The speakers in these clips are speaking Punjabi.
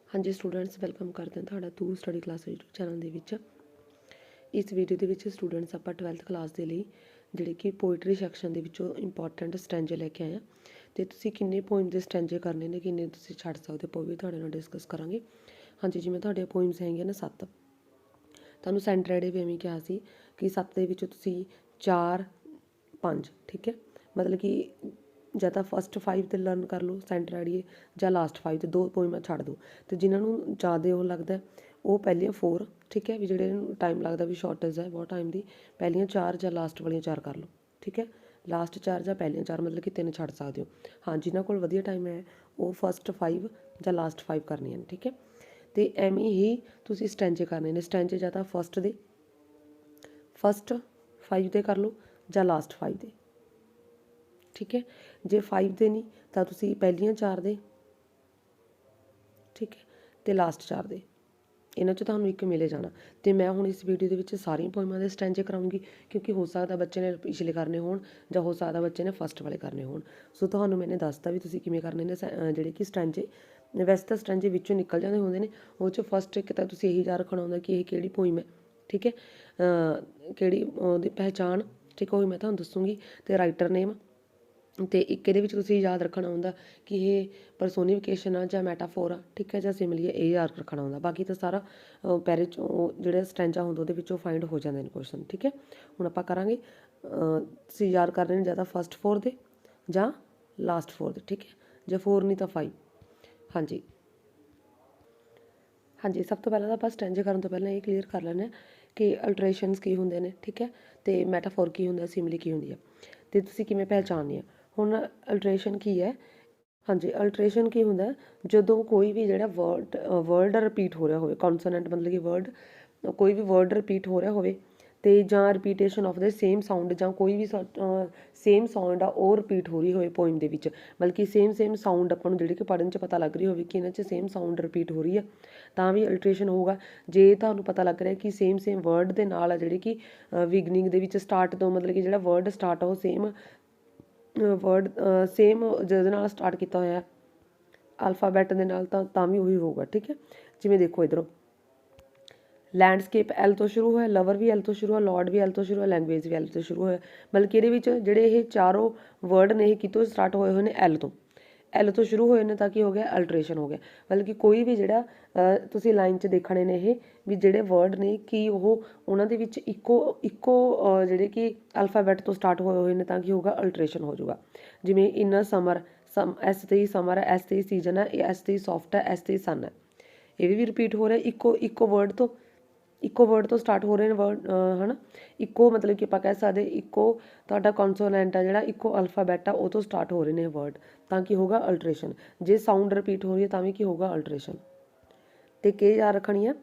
हाँ जी स्टूडेंट्स वेलकम करते हैं तुहाडा तू स्टडी क्लास यूट्यूब चैनल ਦੇ ਵਿੱਚ। इस वीडियो ਦੇ ਵਿੱਚ स्टूडेंट्स ਆਪਾਂ 12th ਕਲਾਸ ਦੇ ਲਈ ਜਿਹੜੇ ਕਿ ਪੋਇਟਰੀ ਸੈਕਸ਼ਨ ਦੇ ਵਿੱਚੋਂ ਇੰਪੋਰਟੈਂਟ ਸਟੈਂਜੇ ਲੈ ਕੇ ਆਏ ਆ ਤੇ ਤੁਸੀਂ ਕਿੰਨੇ ਪੋਇਮ ਦੇ ਸਟੈਂਜੇ ਕਰਨੇ ਨੇ ਕਿੰਨੇ ਤੁਸੀਂ ਛੱਡ ਸਕਦੇ ਹੋ ਉਹ ਵੀ ਤੁਹਾਡੇ ਨਾਲ ਡਿਸਕਸ ਕਰਾਂਗੇ। ਹਾਂਜੀ ਜਿਵੇਂ ਤੁਹਾਡੇ ਪੋਇਮਸ ਹੈਗੀਆਂ ਨੇ 7 ਤੁਹਾਨੂੰ ਸੈਂਟਰ ਐਡੇ ਵੀ ਐਵੇਂ ਕਿਹਾ ਸੀ ਕਿ 7 ਦੇ ਵਿੱਚੋਂ ਤੁਸੀਂ 4 5 ਠੀਕ ਹੈ मतलब कि ਜਾਂ ਤਾਂ ਫਸਟ 5 ਤੇ ਲਰਨ ਕਰ ਲਓ ਸੈਂਟਰ ਐਡੀਏ ਜਾਂ ਲਾਸਟ 5 ਤੇ 2 ਪੋਇਮਾਂ ਛੱਡ ਦਿਓ ਤੇ ਜਿਨ੍ਹਾਂ ਨੂੰ ਜ਼ਿਆਦਾ ਉਹ ਲੱਗਦਾ ਉਹ ਪਹਿਲੀਆਂ 4 ਠੀਕ ਹੈ ਵੀ ਜਿਹੜੇ ਨੂੰ ਟਾਈਮ ਲੱਗਦਾ ਵੀ ਸ਼ਾਰਟੇਜ ਹੈ ਬਹੁਤ ਟਾਈਮ ਦੀ ਪਹਿਲੀਆਂ 4 ਜਾਂ ਲਾਸਟ ਵਾਲੀਆਂ 4 ਕਰ ਲਓ ਠੀਕ ਹੈ ਲਾਸਟ 4 ਜਾਂ ਪਹਿਲੀਆਂ 4 ਮਤਲਬ ਕਿ 3 ਛੱਡ ਸਕਦੇ ਹੋ। ਹਾਂ ਜਿਨ੍ਹਾਂ ਕੋਲ ਵਧੀਆ ਟਾਈਮ ਹੈ ਉਹ ਫਸਟ 5 ਜਾਂ ਲਾਸਟ 5 ਕਰਨੀਆਂ ਨੇ ਠੀਕ ਹੈ ਤੇ ਐਵੇਂ ਹੀ ਤੁਸੀਂ ਸਟੈਂਜੇ ਕਰਨੇ ਨੇ ਸਟੈਂਜੇ ਜਾਂ ਤਾਂ ਫਸਟ 5 ਦੇ ਕਰ ਲਓ ਜਾਂ ਲਾਸਟ 5 ਦੇ ठीक है जे 5 ਦੇ ਨਹੀਂ ਤਾਂ ਤੁਸੀਂ ਪਹਿਲੀਆਂ 4 ਦੇ ਠੀਕ ਹੈ ਤੇ ਲਾਸਟ 4 ਦੇ ਇਹਨਾਂ 'ਚ ਤੁਹਾਨੂੰ ਇੱਕ ਮਿਲੇ ਜਾਣਾ ਤੇ ਮੈਂ ਹੁਣ ਇਸ ਵੀਡੀਓ ਦੇ ਵਿੱਚ ਸਾਰੀਆਂ ਪੋਇਮਾਂ ਦੇ ਸਟੈਂਜੇ ਕਰਾਉਂਗੀ ਕਿਉਂਕਿ ਹੋ ਸਕਦਾ ਬੱਚੇ ਨੇ ਪਿਛਲੇ ਕਰਨੇ ਹੋਣ ਜਾਂ ਹੋ ਸਕਦਾ ਬੱਚੇ ਨੇ ਫਸਟ ਵਾਲੇ ਕਰਨੇ ਹੋਣ ਸੋ ਤੁਹਾਨੂੰ ਮੈंने ਦੱਸਤਾ ਵੀ ਤੁਸੀਂ ਕਿਵੇਂ ਕਰਨੇ ਨੇ ਜਿਹੜੇ ਕਿ ਸਟੈਂਜੇ ਵੈਸੇ ਤਾਂ ਸਟੈਂਜੇ ਵਿੱਚੋਂ ਨਿਕਲ ਜਾਂਦੇ ਹੁੰਦੇ ਨੇ ਉਹ 'ਚ ਫਸਟ ਇੱਕ ਤਾਂ ਤੁਸੀਂ ਇਹੀ ਯਾਦ ਰੱਖਣਾ ਹੁੰਦਾ ਕਿ ਇਹ ਕਿਹੜੀ ਪੋਇਮ ਹੈ ਠੀਕ ਹੈ ਕਿਹੜੀ ਉਹਦੀ ਪਹਿਚਾਣ ਠੀਕ ਹੋਈ ਮੈਂ ਤੁਹਾਨੂੰ ਦੱਸੂਗੀ ਤੇ ਰਾਈਟਰ ਨੇਮ ਤੇ ਇੱਕ ਇਹਦੇ ਵਿੱਚ ਤੁਸੀਂ ਯਾਦ ਰੱਖਣਾ ਹੁੰਦਾ ਕਿ ਇਹ ਪਰਸੋਨੀਫਿਕੇਸ਼ਨ ਆ ਜਾਂ ਮੈਟਾਫੋਰ ਆ ਠੀਕ ਹੈ ਜਾਂ ਸਿਮਲੀ ਇਹ ਯਾਦ ਰੱਖਣਾ ਹੁੰਦਾ ਬਾਕੀ ਤਾਂ ਸਾਰਾ ਪੈਰੇ 'ਚੋਂ ਜਿਹੜਾ ਸਟੈਂਜਾ ਹੁੰਦਾ ਉਹਦੇ ਵਿੱਚੋਂ ਫਾਈਂਡ ਹੋ ਜਾਂਦੇ ਨੇ ਕੁਐਸਚਨ ਠੀਕ ਹੈ। ਹੁਣ ਆਪਾਂ ਕਰਾਂਗੇ ਤੁਸੀਂ ਯਾਦ ਕਰ ਰਹੇ ਨੇ ਜਾਂ ਤਾਂ ਫਸਟ 4 ਦੇ ਜਾਂ ਲਾਸਟ 4 ਦੇ ਠੀਕ ਹੈ ਜੇ 4 ਨਹੀਂ ਤਾਂ 5। ਹਾਂਜੀ ਹਾਂਜੀ ਸਭ ਤੋਂ ਪਹਿਲਾਂ ਤਾਂ ਆਪਾਂ ਸਟੈਂਜੇ ਕਰਨ ਤੋਂ ਪਹਿਲਾਂ ਇਹ ਕਲੀਅਰ ਕਰ ਲੈਂਦੇ ਹਾਂ ਕਿ ਅਲਟਰੇਸ਼ਨਸ ਕੀ ਹੁੰਦੇ ਨੇ ਠੀਕ ਹੈ ਤੇ ਮੈਟਾਫੋਰ ਕੀ ਹੁੰਦਾ ਸਿਮਲੀ ਕੀ ਹੁੰਦੀ ਹੈ ਤੇ ਤੁਸੀਂ ਕਿਵੇਂ ਪਹਿਚਾਣਨੀ ਆ। ਹੁਣ ਅਲਟਰੇਸ਼ਨ ਕੀ ਹੈ ਹਾਂਜੀ ਅਲਟਰੇਸ਼ਨ ਕੀ ਹੁੰਦਾ ਜਦੋਂ ਕੋਈ ਵੀ ਜਿਹੜਾ ਵਰਡ ਰਿਪੀਟ ਹੋ ਰਿਹਾ ਹੋਵੇ ਕੌਨਸੋਨੈਂਟ ਮਤਲਬ ਕਿ ਵਰਡ ਕੋਈ ਵੀ ਵਰਡ ਰਿਪੀਟ ਹੋ ਰਿਹਾ ਹੋਵੇ ਤੇ ਜਾਂ repetition of the same sound ਜਾਂ ਕੋਈ ਵੀ ਸੇਮ ਸਾਊਂਡ ਆ ਉਹ ਰਿਪੀਟ ਹੋ ਰਹੀ ਹੋਵੇ ਪੋਇਮ ਦੇ ਵਿੱਚ ਬਲਕਿ ਸੇਮ ਸਾਊਂਡ ਆਪਾਂ ਨੂੰ ਜਿਹੜੀ ਕਿ ਪੜ੍ਹਨ 'ਚ ਪਤਾ ਲੱਗ ਰਹੀ ਹੋਵੇ ਕਿ ਇਹਨਾਂ 'ਚ ਸੇਮ ਸਾਊਂਡ ਰਿਪੀਟ ਹੋ ਰਹੀ ਆ ਤਾਂ ਵੀ ਅਲਟਰੇਸ਼ਨ ਹੋਊਗਾ। ਜੇ ਤੁਹਾਨੂੰ ਪਤਾ ਲੱਗ ਰਿਹਾ ਕਿ ਸੇਮ ਵਰਡ ਦੇ ਨਾਲ ਆ ਜਿਹੜੀ ਕਿ ਬਿਗਨਿੰਗ ਦੇ ਵਿੱਚ ਸਟਾਰਟ ਤੋਂ ਮਤਲਬ ਕਿ ਜਿਹੜਾ ਵਰਡ ਸਟਾਰਟ ਆ ਉਹ ਸੇਮ ਵਰਡ ਸੇਮ ਜਿਹਦੇ ਨਾਲ ਸਟਾਰਟ ਕੀਤਾ ਹੋਇਆ ਅਲਫਾਬੈਟ ਦੇ ਨਾਲ ਤਾਂ ਵੀ ਉਹੀ ਹੋਊਗਾ ਠੀਕ ਹੈ। ਜਿਵੇਂ ਦੇਖੋ ਇੱਧਰੋਂ ਲੈਂਡਸਕੇਪ ਐਲ ਤੋਂ ਸ਼ੁਰੂ ਹੋਇਆ ਲਵਰ ਵੀ ਐਲ ਤੋਂ ਸ਼ੁਰੂ ਹੋਇਆ ਲॉर्ड ਵੀ ਐਲ ਤੋਂ ਸ਼ੁਰੂ ਹੋਇਆ ਲੈਂਗੁਏਜ ਵੀ ਐਲ ਤੋਂ ਸ਼ੁਰੂ ਹੋਇਆ ਮਤਲਬ ਕਿ ਇਹਦੇ ਵਿੱਚ ਜਿਹੜੇ ਇਹ ਚਾਰੋਂ ਵਰਡ ਨੇ ਇਹ ਕਿਤੋਂ ਸਟਾਰਟ ਹੋਏ ਹੋਏ ਨੇ ਐਲ ਤੋਂ ਸ਼ੁਰੂ ਹੋਏ ਨੇ ਤਾਂ ਕੀ ਹੋ ਗਿਆ ਅਲਟਰੇਸ਼ਨ ਹੋ ਗਿਆ ਮਤਲਬ ਕਿ ਕੋਈ ਵੀ ਜਿਹੜਾ ਤੁਸੀਂ ਲਾਈਨ 'ਚ ਦੇਖਣੇ ਨੇ ਇਹ ਵੀ ਜਿਹੜੇ ਵਰਡ ਨੇ ਕਿ ਉਹ ਉਹਨਾਂ ਦੇ ਵਿੱਚ ਇੱਕੋ ਜਿਹੜੇ ਕਿ ਅਲਫਾਬੈਟ ਤੋਂ ਸਟਾਰਟ ਹੋਏ ਹੋਏ ਨੇ ਤਾਂ ਕੀ ਹੋਊਗਾ ਅਲਟਰੇਸ਼ਨ ਹੋ ਜਾਊਗਾ। ਜਿਵੇਂ ਇਨ ਸਮਰ ਐਸ ਤੇ ਹੀ ਸਮਰ ਹੈ ਐਸ ਤੇ ਹੀ ਸੀਜ਼ਨ ਹੈ ਐਸ ਤੇ ਹੀ ਸੌਫਟ ਹੈ ਐਸ ਤੇ ਹੀ ਸਨ ਹੈ ਇਹ ਵੀ ਰਿਪੀਟ ਹੋ ਰਿਹਾ ਇੱਕੋ ਵਰਡ ਤੋਂ ਸਟਾਰਟ ਹੋ ਰਹੇ ਨੇ ਵਰਡ ਹੈ ਨਾ ਇੱਕੋ ਮਤਲਬ ਕਿ ਆਪਾਂ ਕਹਿ ਸਕਦੇ ਇੱਕੋ ਤੁਹਾਡਾ ਕੌਨਸੋਨੈਂਟ ਆ ਜਿਹੜਾ ਇੱਕੋ ਅਲਫਾਬੈਟ ਆ ਉਹ ਤੋਂ ਸਟਾਰਟ ਹੋ ਰਹੇ ਨੇ ਵਰਡ ਤਾਂ ਕੀ ਹੋਗਾ ਅਲਟਰੇਸ਼ਨ। ਜੇ ਸਾਊਂਡ ਰਿਪੀਟ ਹੋ ਰਹੀ ਹੈ ਤਾਂ ਵੀ ਕੀ ਹੋਗਾ ਅਲਟਰੇਸ਼ਨ। ਤੇ ਕੀ ਯਾਦ ਰੱਖਣੀ ਆ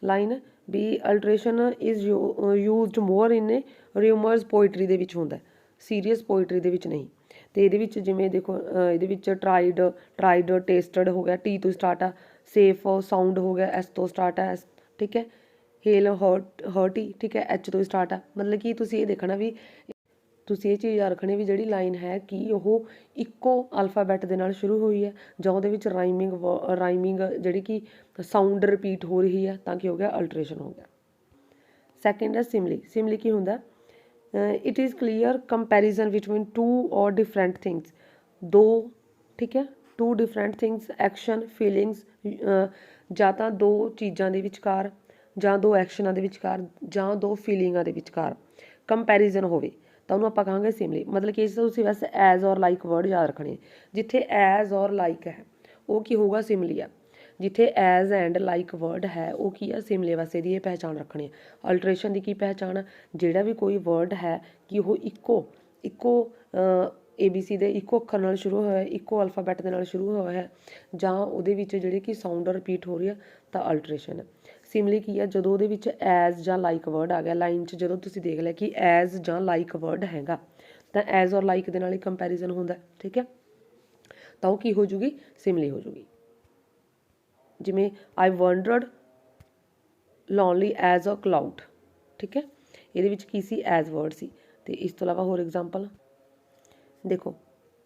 ਲਾਈਨ ਵੀ alliteration is used more in humorous poetry ਦੇ ਵਿੱਚ ਹੁੰਦਾ ਸੀਰੀਅਸ ਪੋਇਟਰੀ ਦੇ ਵਿੱਚ ਨਹੀਂ। ਤੇ ਇਹਦੇ ਵਿੱਚ ਜਿਵੇਂ ਦੇਖੋ ਇਹਦੇ ਵਿੱਚ ਟਰਾਈਡ ਟੇਸਟਡ ਹੋ ਗਿਆ ਟੀ ਤੋਂ ਸਟਾਰਟ ਆ ਸੇਫ ਸਾਊਂਡ ਹੋ ਗਿਆ ਐਸ ਤੋਂ ਸਟਾਰਟ ਆ ਐਸ ਠੀਕ ਹੈ ਹੇਲ ਹਰਟੀ ਠੀਕ ਹੈ ਐਚ ਤੋਂ ਸਟਾਰਟ ਆ ਮਤਲਬ ਕਿ ਤੁਸੀਂ ਇਹ ਦੇਖਣਾ ਵੀ ਤੁਸੀਂ ਇਹ ਚੀਜ਼ ਯਾਦ ਰੱਖਣੀ ਵੀ ਜਿਹੜੀ ਲਾਈਨ ਹੈ ਕਿ ਉਹ ਇੱਕੋ ਅਲਫਾਬੈਟ ਦੇ ਨਾਲ ਸ਼ੁਰੂ ਹੋਈ ਹੈ ਜਾਂ ਉਹਦੇ ਵਿੱਚ ਰਾਈਮਿੰਗ ਜਿਹੜੀ ਕਿ ਸਾਊਂਡ ਰਿਪੀਟ ਹੋ ਰਹੀ ਹੈ ਤਾਂ ਕੀ ਹੋ ਗਿਆ ਅਲਟਰੇਸ਼ਨ ਹੋ ਗਿਆ। ਸੈਕਿੰਡ ਹੈ ਸਿਮਲੀ ਕੀ ਹੁੰਦਾ it is clear comparison between two or different things ਦੋ ਠੀਕ ਹੈ two different things action feelings ਜਾਂ ਤਾਂ ਦੋ ਚੀਜ਼ਾਂ ਦੇ ਵਿਚਕਾਰ ਜਾਂ ਦੋ ਐਕਸ਼ਨਾਂ ਦੇ ਵਿਚਕਾਰ ਜਾਂ ਦੋ ਫੀਲਿੰਗਾਂ ਦੇ ਵਿਚਕਾਰ ਕੰਪੈਰੀਜ਼ਨ ਹੋਵੇ ਤਾਂ ਉਹਨੂੰ ਆਪਾਂ ਕਹਾਂਗੇ ਸਿਮਲੀ ਮਤਲਬ ਕਿ ਇਸ ਤੋਂ ਤੁਸੀਂ ਵੈਸੇ ਐਜ਼ ਔਰ ਲਾਈਕ ਵਰਡ ਯਾਦ ਰੱਖਣੇ ਜਿੱਥੇ ਐਜ਼ ਔਰ ਲਾਈਕ ਹੈ ਉਹ ਕੀ ਹੋਊਗਾ ਸਿਮਲੀ ਆ ਜਿੱਥੇ ਐਜ਼ ਐਂਡ ਲਾਈਕ ਵਰਡ ਹੈ ਉਹ ਕੀ ਆ ਸਿਮਲੇ ਵਾਸਤੇ ਦੀ ਇਹ ਪਹਿਚਾਣ ਰੱਖਣੀ ਹੈ। ਅਲਟਰੇਸ਼ਨ ਦੀ ਕੀ ਪਹਿਚਾਣ ਜਿਹੜਾ ਵੀ ਕੋਈ ਵਰਡ ਹੈ ਕਿ ਉਹ ਇੱਕੋ ABC ਦੇ ਇੱਕੋ ਅੱਖਰ ਨਾਲ ਸ਼ੁਰੂ ਹੋਇਆ ਇੱਕੋ ਅਲਫਾਬੈਟ ਦੇ ਨਾਲ ਸ਼ੁਰੂ ਹੋਇਆ ਹੈ ਜਾਂ ਉਹਦੇ ਵਿੱਚ ਜਿਹੜੇ ਕਿ ਸਾਊਂਡ ਰਿਪੀਟ ਹੋ ਰਹੀ ਆ ਤਾਂ ਅਲਟਰੇਸ਼ਨ ਹੈ। ਸਿਮਲੀ ਕੀ ਆ ਜਦੋਂ ਉਹਦੇ ਵਿੱਚ ਐਜ਼ ਜਾਂ ਲਾਈਕ ਵਰਡ ਆ ਗਿਆ ਲਾਈਨ 'ਚ ਜਦੋਂ ਤੁਸੀਂ ਦੇਖ ਲਿਆ ਕਿ ਐਜ਼ ਜਾਂ ਲਾਈਕ ਵਰਡ ਹੈਗਾ ਤਾਂ ਐਜ਼ ਔਰ ਲਾਈਕ ਦੇ ਨਾਲ ਹੀ ਕੰਪੈਰੀਜ਼ਨ ਹੁੰਦਾ ਠੀਕ ਹੈ ਤਾਂ ਉਹ ਕੀ ਹੋ ਜੂਗੀ ਸਿਮਲੀ ਹੋ ਜੂਗੀ। ਜਿਵੇਂ ਆਈ ਵੰਡਰਡ ਲੋਨਲੀ ਐਜ਼ ਅ ਕਲਾਊਡ ਠੀਕ ਹੈ ਇਹਦੇ ਵਿੱਚ ਕੀ ਸੀ ਐਜ਼ ਵਰਡ ਸੀ। ਤੇ ਇਸ ਤੋਂ ਇਲਾਵਾ ਹੋਰ ਐਗਜ਼ਾਮਪਲ ਦੇਖੋ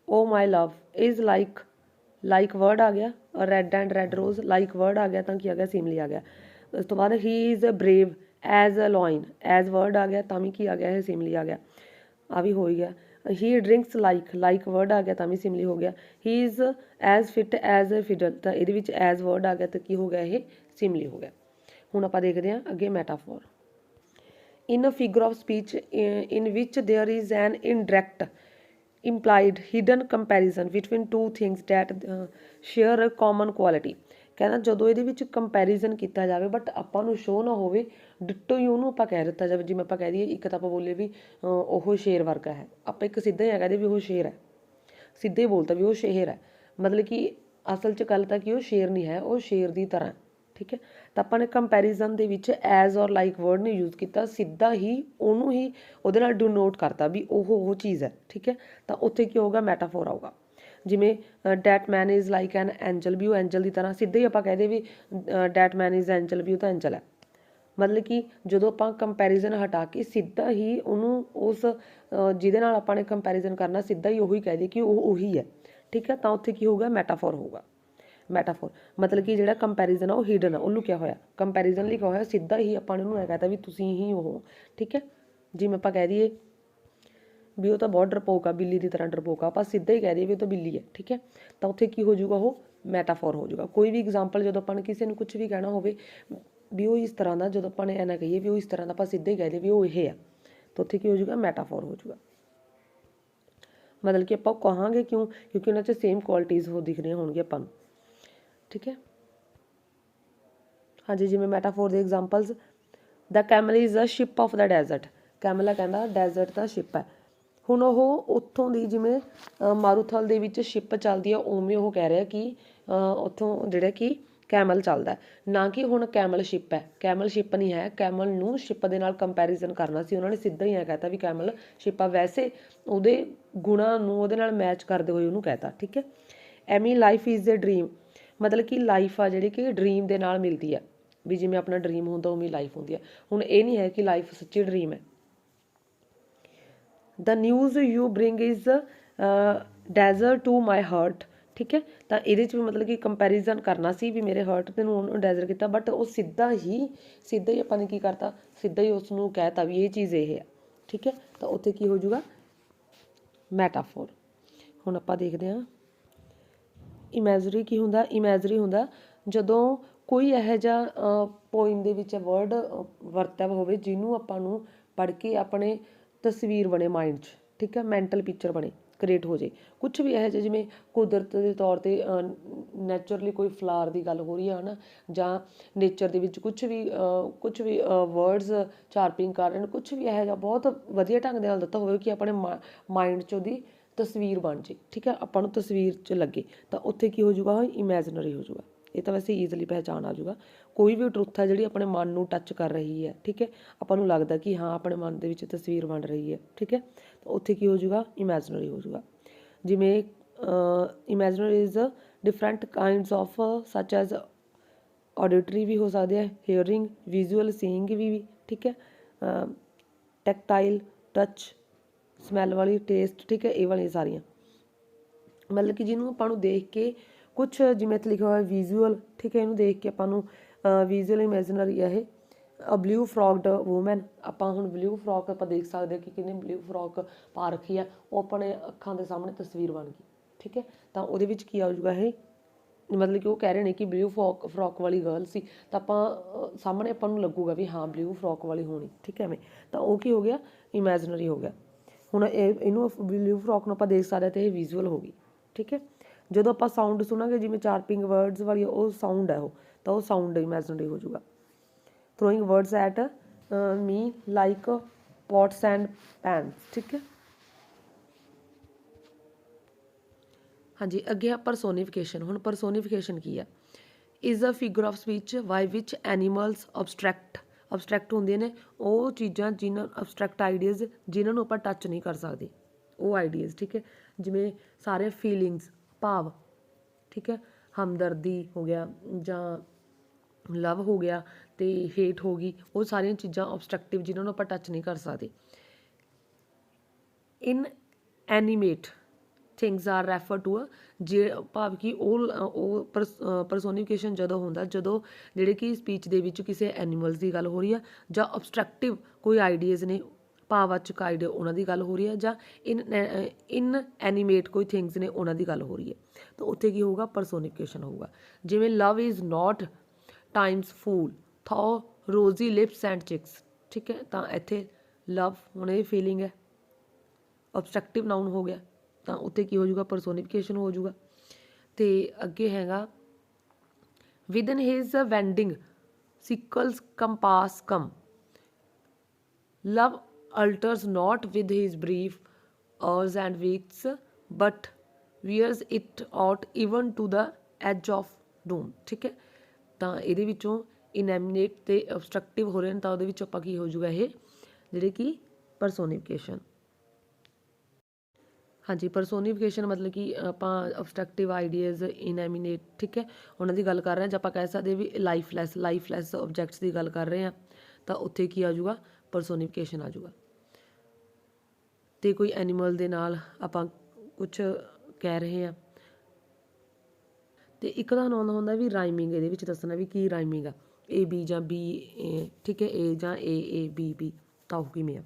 oh my love is like like word ਆ ਗਿਆ, red and red rose, like word ਆ ਗਿਆ ਤਾਂ ਕੀ ਆ ਗਿਆ, ਸਿਮਲੀ ਆ ਗਿਆ। ਉਸ ਤੋਂ ਬਾਅਦ he is brave as a lion, as word ਆ ਗਿਆ ਤਾਂ ਵੀ ਕੀ ਆ ਗਿਆ, ਇਹ ਸਿਮਲੀ ਆ ਗਿਆ, ਆ ਵੀ ਹੋ ਹੀ ਗਿਆ। He drinks like, like word ਆ ਗਿਆ ਤਾਂ ਵੀ ਸਿਮਲੀ ਹੋ ਗਿਆ। He is as fit as a fiddle, ਤਾਂ ਇਹਦੇ ਵਿੱਚ ਐਜ਼ ਵਰਡ ਆ ਗਿਆ ਤਾਂ ਕੀ ਹੋ ਗਿਆ, ਇਹ ਸਿਮਲੀ ਹੋ ਗਿਆ। ਹੁਣ ਆਪਾਂ ਦੇਖਦੇ ਹਾਂ ਅੱਗੇ metaphor. In a figure of speech in which there is an indirect implied hidden comparison between two things that share a common quality। ਕਹਿੰਦਾ ਜਦੋਂ ਇਹਦੇ ਵਿੱਚ ਕੰਪੈਰੀਜ਼ਨ ਕੀਤਾ ਜਾਵੇ ਬਟ ਆਪਾਂ ਨੂੰ ਸ਼ੋ ਨਾ ਹੋਵੇ, ਡਿੱਟੋ ਹੀ ਉਹਨੂੰ ਆਪਾਂ ਕਹਿ ਦਿੱਤਾ ਜਾਵੇ। ਜਿਵੇਂ ਆਪਾਂ ਕਹਿ ਦਈਏ ਇੱਕ ਤਾਂ ਆਪਾਂ ਬੋਲੇ ਵੀ ਉਹ ਸ਼ੇਰ ਵਰਗਾ ਹੈ, ਆਪਾਂ ਇੱਕ ਸਿੱਧਾ ਹੀ ਕਹਦੇ ਵੀ ਉਹ ਸ਼ੇਰ ਹੈ, ਸਿੱਧੇ ਹੀ ਬੋਲਤਾ ਵੀ ਉਹ ਸ਼ੇਰ ਹੈ, ਮਤਲਬ ਕਿ ਅਸਲ 'ਚ ਗੱਲ ਤਾਂ ਕਿ ਉਹ ਸ਼ੇਰ ਨਹੀਂ ਹੈ, ਉਹ ਸ਼ੇਰ ਦੀ ਤਰ੍ਹਾਂ, ਠੀਕ ਹੈ। ਤਾਂ ਆਪਾਂ ਨੇ ਕੰਪੈਰੀਜ਼ਨ ਦੇ ਵਿੱਚ ਐਜ਼ ਔਰ ਲਾਈਕ ਵਰਡ ਨੇ ਯੂਜ਼ ਕੀਤਾ, ਸਿੱਧਾ ਹੀ ਉਹਨੂੰ ਹੀ ਉਹਦੇ ਨਾਲ ਡਿਨੋਟ ਕਰਤਾ ਵੀ ਉਹ ਚੀਜ਼ ਹੈ, ਠੀਕ ਹੈ। ਤਾਂ ਉੱਥੇ ਕੀ ਹੋਊਗਾ, ਮੈਟਾਫੋਰ ਆਊਗਾ। ਜਿਵੇਂ that man is like an angel, ਵੀ ਉਹ ਐਂਜਲ ਦੀ ਤਰ੍ਹਾਂ, ਸਿੱਧਾ ਹੀ ਆਪਾਂ ਕਹਦੇ ਵੀ ਡੈਟ ਮੈਨ ਇਜ਼ ਐਂਜਲ, ਵੀ ਉਹ ਤਾਂ ਐਂਜਲ ਹੈ। ਮਤਲਬ ਕਿ ਜਦੋਂ ਆਪਾਂ ਕੰਪੈਰੀਜ਼ਨ ਹਟਾ ਕੇ ਸਿੱਧਾ ਹੀ ਉਹਨੂੰ ਉਸ ਜਿਹਦੇ ਨਾਲ ਆਪਾਂ ਨੇ ਕੰਪੈਰੀਜ਼ਨ ਕਰਨਾ, ਸਿੱਧਾ ਹੀ ਉਹੀ ਕਹਿ ਦਈਏ ਕਿ ਉਹ ਉਹੀ ਹੈ, ਠੀਕ ਹੈ। ਤਾਂ ਉੱਥੇ ਕੀ ਹੋਊਗਾ, ਮੈਟਾਫੋਰ ਹੋਊਗਾ। ਮੈਟਾਫੋਰ ਮਤਲਬ ਕਿ ਜਿਹੜਾ ਕੰਪੈਰੀਜ਼ਨ ਆ ਉਹ ਹਿਡਨ ਆ, ਉਹ ਲੁਕਿਆ ਹੋਇਆ। ਕੰਪੈਰੀਜ਼ਨ ਲਿਖਿਆ ਹੋਇਆ, ਸਿੱਧਾ ਹੀ ਆਪਾਂ ਨੇ ਉਹਨੂੰ ਇਹ ਕਹਿਤਾ ਵੀ ਤੁਸੀਂ ਹੀ ਉਹ, ਠੀਕ ਹੈ। ਜਿਵੇਂ ਆਪਾਂ ਕਹਿ ਦਈਏ ਵੀ ਉਹ ਤਾਂ ਬਹੁਤ ਡਰਪੋਕ ਆ, ਬਿੱਲੀ ਦੀ ਤਰ੍ਹਾਂ ਡਰਪੋਕ ਆ, ਆਪਾਂ ਸਿੱਧਾ ਹੀ ਕਹਿ ਦਈਏ ਵੀ ਉਹ ਤਾਂ ਬਿੱਲੀ ਹੈ, ਠੀਕ ਹੈ। ਤਾਂ ਉੱਥੇ ਕੀ ਹੋ ਜਾਊਗਾ, ਉਹ ਮੈਟਾਫੋਰ ਹੋ ਜਾਊਗਾ। ਕੋਈ ਵੀ ਐਗਜ਼ਾਮਪਲ ਜਦੋਂ ਆਪਾਂ ਨੇ ਕਿਸੇ ਨੂੰ ਕੁਝ ਵੀ ਕਹਿਣਾ ਹੋਵੇ ਵੀ ਉਹ ਇਸ ਤਰ੍ਹਾਂ ਦਾ, ਜਦੋਂ ਆਪਾਂ ਨੇ ਐਨਾ ਕਹੀਏ ਵੀ ਉਹ ਇਸ ਤਰ੍ਹਾਂ ਦਾ, ਆਪਾਂ ਸਿੱਧਾ ਹੀ ਕਹਿ ਦਈਏ ਵੀ ਉਹ ਇਹ ਆ, ਤਾਂ ਉੱਥੇ ਕੀ ਹੋ ਜਾਊਗਾ, ਮੈਟਾਫੋਰ ਹੋ ਜਾਊਗਾ। ਮਤਲਬ ਕਿ ਆਪਾਂ ਕਹਾਂਗੇ ਕਿਉਂ, ਕਿਉਂਕਿ ਉਹਨਾਂ 'ਚ ਸੇਮ ਕੁਆਲਿਟੀਜ਼ ਉਹ ਦਿਖ ਰਹੀਆਂ ਹੋਣਗੀਆਂ ਆਪਾਂ ਨੂੰ, ਠੀਕ ਹੈ। ਹਾਂਜੀ, ਜਿਵੇਂ ਮੈਟਾਫੋਰ ਦੇ examples, the camel is a ship of the desert, ਕੈਮਲਾ ਕਹਿੰਦਾ ਡੈਜ਼ਰਟ ਦਾ ਸ਼ਿਪ ਹੈ। ਹੁਣ ਉਹ ਉੱਥੋਂ ਦੀ ਜਿਵੇਂ ਮਾਰੂਥਲ ਦੇ ਵਿੱਚ ਸ਼ਿਪ ਚੱਲਦੀ ਆ, ਉਵੇਂ ਉਹ ਕਹਿ ਰਿਹਾ ਕਿ ਉੱਥੋਂ ਜਿਹੜਾ ਕਿ ਕੈਮਲ ਚੱਲਦਾ, ਨਾ ਕਿ ਹੁਣ ਕੈਮਲ ਸ਼ਿਪ ਹੈ। ਕੈਮਲ ਸ਼ਿਪ ਨਹੀਂ ਹੈ, ਕੈਮਲ ਨੂੰ ਸ਼ਿਪ ਦੇ ਨਾਲ ਕੰਪੈਰੀਜ਼ਨ ਕਰਨਾ ਸੀ ਉਹਨਾਂ ਨੇ, ਸਿੱਧਾ ਹੀ ਐਂ ਕਹਿਤਾ ਵੀ ਕੈਮਲ ਸ਼ਿਪ ਆ, ਵੈਸੇ ਉਹਦੇ ਗੁਣਾਂ ਨੂੰ ਉਹਦੇ ਨਾਲ ਮੈਚ ਕਰਦੇ ਹੋਏ ਉਹਨੂੰ ਕਹਿਤਾ, ਠੀਕ ਹੈ। My life is a dream, ਮਤਲਬ ਕਿ ਲਾਈਫ ਆ ਜਿਹੜੀ ਕਿ ਡਰੀਮ ਦੇ ਨਾਲ ਮਿਲਦੀ ਆ, ਵੀ ਜਿਵੇਂ ਆਪਣਾ ਡਰੀਮ ਹੁੰਦਾ ਉਵੇਂ ਲਾਈਫ ਹੁੰਦੀ ਹੈ। ਹੁਣ ਇਹ ਨਹੀਂ ਹੈ ਕਿ ਲਾਈਫ ਸੱਚੀ ਡਰੀਮ ਹੈ। The news you bring is dagger to my heart, ਠੀਕ ਹੈ। ਤਾਂ ਇਹਦੇ 'ਚ ਵੀ ਮਤਲਬ ਕਿ ਕੰਪੈਰੀਜ਼ਨ ਕਰਨਾ ਸੀ ਵੀ ਮੇਰੇ ਹਾਰਟ ਤੇ ਨੂੰ ਉਹਨੂੰ ਡੈਜ਼ਰ ਕੀਤਾ, ਬਟ ਉਹ ਸਿੱਧਾ ਹੀ ਆਪਾਂ ਨੇ ਕੀ ਕਰਤਾ, ਸਿੱਧਾ ਹੀ ਉਸ ਨੂੰ ਕਹਿਤਾ ਵੀ ਇਹ ਚੀਜ਼ ਇਹ ਹੈ, ਠੀਕ ਹੈ। ਤਾਂ ਉੱਥੇ ਕੀ ਹੋ ਜਾਊਗਾ, ਮੈਟਾਫੋਰ। ਹੁਣ ਆਪਾਂ ਦੇਖਦੇ ਹਾਂ ਇਮੈਜਰੀ ਕੀ ਹੁੰਦਾ। ਇਮੈਜਰੀ ਹੁੰਦਾ ਜਦੋਂ ਕੋਈ ਇਹੋ ਜਿਹਾ ਪੋਇਮ ਦੇ ਵਿੱਚ ਵਰਡ ਵਰਤਿਆ ਹੋਵੇ ਜਿਹਨੂੰ ਆਪਾਂ ਨੂੰ ਪੜ੍ਹ ਕੇ ਆਪਣੇ ਤਸਵੀਰ ਬਣੇ ਮਾਈਂਡ 'ਚ, ਠੀਕ ਹੈ, ਮੈਂਟਲ ਪਿਕਚਰ ਬਣੇ, ਕ੍ਰੀਏਟ ਹੋ ਜਾਏ। ਕੁਛ ਵੀ ਇਹੋ ਜਿਹਾ ਜਿਵੇਂ ਕੁਦਰਤ ਦੇ ਤੌਰ 'ਤੇ ਨੈਚੁਰਲੀ ਕੋਈ ਫਲਾਰ ਦੀ ਗੱਲ ਹੋ ਰਹੀ ਹੈ, ਹੈ ਨਾ, ਜਾਂ ਨੇਚਰ ਦੇ ਵਿੱਚ ਕੁਛ ਵੀ ਵਰਡਸ ਚਾਰਪਿੰਗ ਕਰ ਰਹੇ ਨੇ, ਕੁਛ ਵੀ ਇਹੋ ਜਿਹਾ ਬਹੁਤ ਵਧੀਆ ਢੰਗ ਦੇ ਨਾਲ ਦਿੱਤਾ ਹੋਵੇ ਕਿ ਆਪਣੇ ਮਾਈਂਡ 'ਚ ਉਹਦੀ ਤਸਵੀਰ ਬਣ ਜੇ, ਠੀਕ ਹੈ, ਆਪਾਂ ਨੂੰ ਤਸਵੀਰ 'ਚ ਲੱਗੇ, ਤਾਂ ਉੱਥੇ ਕੀ ਹੋ ਜਾਊਗਾ, ਉਹ ਇਮੈਜਨਰੀ ਹੋ ਜਾਊਗਾ। ਇਹ ਤਾਂ ਵੈਸੇ ਈਜ਼ਲੀ ਪਹਿਚਾਣ ਆ ਜਾਊਗਾ। ਕੋਈ ਵੀ ਟਰੁੱਥ ਹੈ ਜਿਹੜੀ ਆਪਣੇ ਮਨ ਨੂੰ ਟੱਚ ਕਰ ਰਹੀ ਹੈ, ਠੀਕ ਹੈ, ਆਪਾਂ ਨੂੰ ਲੱਗਦਾ ਕਿ ਹਾਂ ਆਪਣੇ ਮਨ ਦੇ ਵਿੱਚ ਤਸਵੀਰ ਬਣ ਰਹੀ ਹੈ, ਠੀਕ ਹੈ, ਤਾਂ ਉੱਥੇ ਕੀ ਹੋ ਜਾਊਗਾ, ਇਮੈਜਨਰੀ ਹੋ ਜਾਊਗਾ। ਜਿਵੇਂ ਇਮੈਜਨਰੀ ਇਜ਼ ਡਿਫਰੈਂਟ ਕਾਈਂਡਸ ਆਫ ਸੱਚ ਐਜ਼ ਆਡੀਟਰੀ ਵੀ ਹੋ ਸਕਦੇ ਹੈ, ਹੀਅਰਿੰਗ, ਵਿਜ਼ੂਅਲ, ਸੀਇੰਗ ਵੀ, ਠੀਕ ਹੈ, ਟੈਕਟਾਈਲ, ਟੱਚ, ਸਮੈਲ ਵਾਲੀ, ਟੇਸਟ, ਠੀਕ ਹੈ, ਇਹ ਵਾਲੀਆਂ ਸਾਰੀਆਂ। ਮਤਲਬ ਕਿ ਜਿਹਨੂੰ ਆਪਾਂ ਨੂੰ ਦੇਖ ਕੇ ਕੁਛ, ਜਿਵੇਂ ਇੱਥੇ ਲਿਖਿਆ ਹੋਇਆ ਵਿਜ਼ੂਅਲ, ਠੀਕ ਹੈ, ਇਹਨੂੰ ਦੇਖ ਕੇ ਆਪਾਂ ਨੂੰ ਵਿਜ਼ੂਅਲ ਇਮੈਜਨਰੀ ਹੈ ਇਹ। ਬਲਿਊ ਫਰੋਕਡ ਵੂਮੈਨ, ਆਪਾਂ ਹੁਣ ਬਲਿਊ ਫਰੋਕ ਆਪਾਂ ਦੇਖ ਸਕਦੇ ਹਾਂ ਕਿ ਕਿਹਨੇ ਬਲਿਊ ਫਰੋਕ ਪਾ ਰੱਖੀ ਆ, ਉਹ ਆਪਣੇ ਅੱਖਾਂ ਦੇ ਸਾਹਮਣੇ ਤਸਵੀਰ ਬਣ ਗਈ, ਠੀਕ ਹੈ। ਤਾਂ ਉਹਦੇ ਵਿੱਚ ਕੀ ਆ ਜਾਊਗਾ, ਇਹ ਮਤਲਬ ਕਿ ਉਹ ਕਹਿ ਰਹੇ ਨੇ ਕਿ ਬਲਿਊ ਫਰੋਕ ਵਾਲੀ ਗਰਲ ਸੀ, ਤਾਂ ਆਪਾਂ ਸਾਹਮਣੇ ਆਪਾਂ ਨੂੰ ਲੱਗੂਗਾ ਵੀ ਹਾਂ ਬਲਿਊ ਫਰੋਕ ਵਾਲੀ ਹੋਣੀ, ਠੀਕ ਹੈ, ਐਵੇਂ। ਤਾਂ ਉਹ ਕੀ ਹੋ ਗਿਆ, ਇਮੈਜਨਰੀ ਹੋ ਗਿਆ। ਹੁਣ ਇਹਨੂੰ ਬਲਿਊ ਫਰੋਕ ਨੂੰ ਆਪਾਂ ਦੇਖ ਸਕਦੇ ਅਤੇ ਇਹ ਵਿਜ਼ੂਅਲ ਹੋ ਗਈ, ਠੀਕ ਹੈ। ਜਦੋਂ ਆਪਾਂ ਸਾਊਂਡ ਸੁਣਾਂਗੇ ਜਿਵੇਂ ਚਾਰਪਿੰਗ ਵਰਡਸ ਵਾਲੀ, ਉਹ ਸਾਊਂਡ ਹੈ, ਉਹ ਤਾਂ ਉਹ ਸਾਊਂਡ ਇਮੈਜਨਰੀ ਹੋ ਜਾਊਗਾ। Throwing words at me like pots and pans, ਠੀਕ ਹੈ। ਹਾਂਜੀ, ਅੱਗੇ ਆ ਪਰਸੋਨੀਫਿਕੇਸ਼ਨ। ਹੁਣ ਪਰਸੋਨੀਫਿਕੇਸ਼ਨ ਕੀ ਆ, is a figure of speech by which animals abstract ਹੁੰਦੀਆਂ ਨੇ ਉਹ ਚੀਜ਼ਾਂ ਅਬਸਟਰੈਕਟ ਆਈਡੀਆਜ਼ ਜਿਨ੍ਹਾਂ ਨੂੰ ਆਪਾਂ ਟੱਚ ਨਹੀਂ ਕਰ ਸਕਦੇ, ਉਹ ਆਈਡੀਆਜ਼, ਠੀਕ ਹੈ। ਜਿਵੇਂ ਸਾਰੇ ਫੀਲਿੰਗਸ, ਭਾਵ, ਠੀਕ ਹੈ, ਹਮਦਰਦੀ ਹੋ ਗਿਆ ਜਾਂ ਲਵ ਹੋ ਗਿਆ ਅਤੇ ਹੇਟ ਹੋ ਗਈ, ਉਹ ਸਾਰੀਆਂ ਚੀਜ਼ਾਂ ਅਬਸਟਰੈਕਟਿਵ ਜਿਨ੍ਹਾਂ ਨੂੰ ਆਪਾਂ ਟੱਚ ਨਹੀਂ ਕਰ ਸਕਦੇ। Inanimate things are refer to ਜੇ ਭਾਵ ਕਿ ਉਹ ਪਰਸੋਨੀਫਿਕੇਸ਼ਨ ਜਦੋਂ ਹੁੰਦਾ ਜਦੋਂ ਜਿਹੜੇ ਕਿ ਸਪੀਚ ਦੇ ਵਿੱਚ ਕਿਸੇ ਐਨੀਮਲਸ ਦੀ ਗੱਲ ਹੋ ਰਹੀ ਆ ਜਾਂ ਅਬਸਟਰੈਕਟਿਵ ਕੋਈ ਆਈਡੀਆਜ਼ ਨੇ ਭਾਵਵਾਚਕ ਆਈਡੀਆ ਉਹਨਾਂ ਦੀ ਗੱਲ ਹੋ ਰਹੀ ਹੈ ਜਾਂ ਇਨ ਐਨੀਮੇਟ ਕੋਈ ਥਿੰਗਸ ਨੇ ਉਹਨਾਂ ਦੀ ਗੱਲ ਹੋ ਰਹੀ ਹੈ ਤਾਂ ਉੱਥੇ ਕੀ ਹੋਊਗਾ ਪਰਸੋਨੀਫਿਕੇਸ਼ਨ ਹੋਊਗਾ। ਜਿਵੇਂ ਲਵ ਇਜ਼ ਨੋਟ ਟਾਈਮਸ ਫੂਲ ਥੋ ਰੋਜ਼ੀ ਲਿਪਸ ਐਂਡ ਚਿਕਸ, ਠੀਕ ਹੈ, ਤਾਂ ਇੱਥੇ ਲਵ ਹੁਣ ਇਹ ਫੀਲਿੰਗ ਹੈ, ਅਬਸਟਰੈਕਟਿਵ ਨਾਊਨ ਹੋ ਗਿਆ ਤਾਂ ਉੱਥੇ ਕੀ ਹੋ ਜਾਊਗਾ ਪਰਸੋਨੀਫਿਕੇਸ਼ਨ ਹੋ ਜਾਊਗਾ। ਅਤੇ ਅੱਗੇ ਹੈਗਾ within his bending sickle's compass come love alters not with his brief hours and weeks but wears it out even to the edge of doom, ਠੀਕ ਹੈ, ਤਾਂ ਇਹਦੇ ਵਿੱਚੋਂ ਇਨੈਮੀਨੇਟ ਤੇ ਅਬਸਟਰਕਟਿਵ ਹੋ ਰਹੇ ਨੇ ਤਾਂ ਉਹਦੇ ਵਿੱਚ ਆਪਾਂ ਕੀ ਹੋ ਜਾਊਗਾ ਇਹ ਜਿਹੜੇ ਕਿ ਪਰਸੋਨੀਫਿਕੇਸ਼ਨ। ਹਾਂਜੀ ਪਰਸੋਨੀਫਿਕੇਸ਼ਨ ਮਤਲਬ ਕਿ ਆਪਾਂ ਅਬਸਟਰਕਟਿਵ ਆਈਡੀਆਜ਼ ਇਨੈਮੀਨੇਟ, ਠੀਕ ਹੈ, ਉਹਨਾਂ ਦੀ ਗੱਲ ਕਰ ਰਹੇ ਹਾਂ ਜਾਂ ਆਪਾਂ ਕਹਿ ਸਕਦੇ ਵੀ ਲਾਈਫਲੈਸ ਆਬਜੈਕਟਸ ਦੀ ਗੱਲ ਕਰ ਰਹੇ ਹਾਂ ਤਾਂ ਉੱਥੇ ਕੀ ਆ ਜਾਊਗਾ ਪਰਸੋਨੀਫਿਕੇਸ਼ਨ ਆ ਜਾਊਗਾ। ਅਤੇ ਕੋਈ ਐਨੀਮਲ ਦੇ ਨਾਲ ਆਪਾਂ ਕੁਛ ਕਹਿ ਰਹੇ ਹਾਂ ਅਤੇ ਇੱਕ ਤੁਹਾਨੂੰ ਆਉਂਦਾ ਹੁੰਦਾ ਵੀ ਰਾਈਮਿੰਗ, ਇਹਦੇ ਵਿੱਚ ਦੱਸਣਾ ਵੀ ਕੀ ਰਾਈਮਿੰਗ ਆ ਏ ਬੀ ਜਾਂ ਬੀ ਏ, ਠੀਕ ਹੈ, ਏ ਜਾਂ ਏ ਬੀ ਬੀ ਤਾਂ ਉਹ ਕਿਵੇਂ ਆ।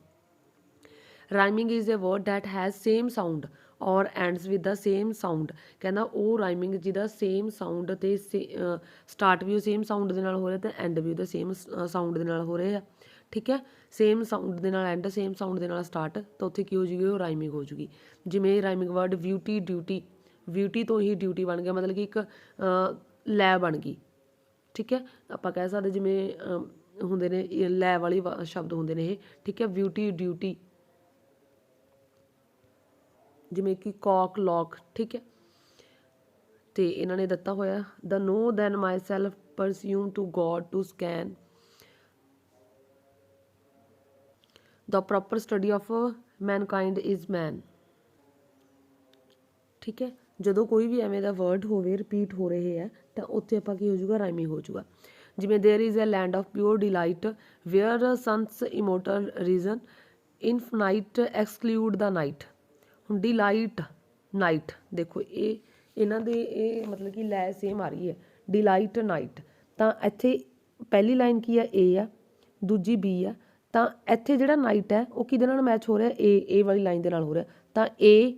Rhyming is a word that has same sound or ends with the same sound, ਕਹਿੰਦਾ ਉਹ ਰਾਈਮਿੰਗ ਜਿਹਦਾ ਸੇਮ ਸਾਊਂਡ ਅਤੇ ਸਟਾਰਟ ਵੀ ਉਹ ਸੇਮ ਸਾਊਂਡ ਦੇ ਨਾਲ ਹੋ ਰਿਹਾ ਅਤੇ ਐਂਡ ਵੀ ਉਹਦਾ ਸੇਮ ਸਾਊਂਡ ਦੇ ਨਾਲ ਹੋ ਰਿਹਾ, ਠੀਕ ਹੈ, ਸੇਮ ਸਾਊਂਡ ਦੇ ਨਾਲ ਐਂਡ ਸੇਮ ਸਾਊਂਡ ਦੇ ਨਾਲ ਸਟਾਰਟ ਤਾਂ ਉੱਥੇ ਕੀ ਹੋ ਜੂਗੀ ਉਹ ਰਾਈਮਿੰਗ ਹੋ ਜੂਗੀ। ਜਿਵੇਂ ਰਾਈਮਿੰਗ ਵਰਡ ਬਿਊਟੀ ਡਿਊਟੀ ਤੋਂ ਹੀ ਡਿਊਟੀ ਬਣ ਗਿਆ ਮਤਲਬ ਕਿ ਇੱਕ ਲੈ ਬਣ ਗਈ, ਠੀਕ ਹੈ, ਆਪਾਂ ਕਹਿ ਸਕਦੇ ਜਿਵੇਂ ਹੁੰਦੇ ਨੇ ਲੈ ਵਾਲੇ ਸ਼ਬਦ ਹੁੰਦੇ ਨੇ ਇਹ, ਠੀਕ ਹੈ, ਬਿਊਟੀ ਡਿਊਟੀ ਜਿਵੇਂ ਕਿ ਕੌਕ ਲੌਕ, ਠੀਕ ਹੈ। ਅਤੇ ਇਹਨਾਂ ਨੇ ਦਿੱਤਾ ਹੋਇਆ the know then my self presume to God to scan the proper study of mankind is man, ਠੀਕ ਹੈ। ਜਦੋਂ ਕੋਈ ਵੀ ਐਵੇਂ ਦਾ ਵਰਡ ਹੋਵੇ ਰਿਪੀਟ ਹੋ ਰਹੇ ਹੈ ਤਾਂ ਉੱਥੇ ਆਪਾਂ ਕੀ ਹੋ ਜਾਊਗਾ ਰਾਈਮਿੰਗ ਹੋ ਜਾਊਗਾ। ਜਿਵੇਂ there is a land of pure delight where saints immortal reign infinite exclude the night. ਹੁਣ ਡਿਲਾਈਟ ਨਾਈਟ ਦੇਖੋ ਇਹ ਇਹਨਾਂ ਦੇ ਇਹ ਮਤਲਬ ਕਿ ਲੈ ਸੇਮ ਆ ਰਹੀ ਹੈ ਡਿਲਾਈਟ ਨਾਈਟ, ਤਾਂ ਇੱਥੇ ਪਹਿਲੀ ਲਾਈਨ ਕੀ ਆ ਏ ਆ ਦੂਜੀ ਬੀ ਆ ਤਾਂ ਇੱਥੇ ਜਿਹੜਾ ਨਾਈਟ ਹੈ ਉਹ ਕਿਹਦੇ ਨਾਲ ਮੈਚ ਹੋ ਰਿਹਾ ਏ ਵਾਲੀ ਲਾਈਨ ਦੇ ਨਾਲ ਹੋ ਰਿਹਾ ਤਾਂ ਏ,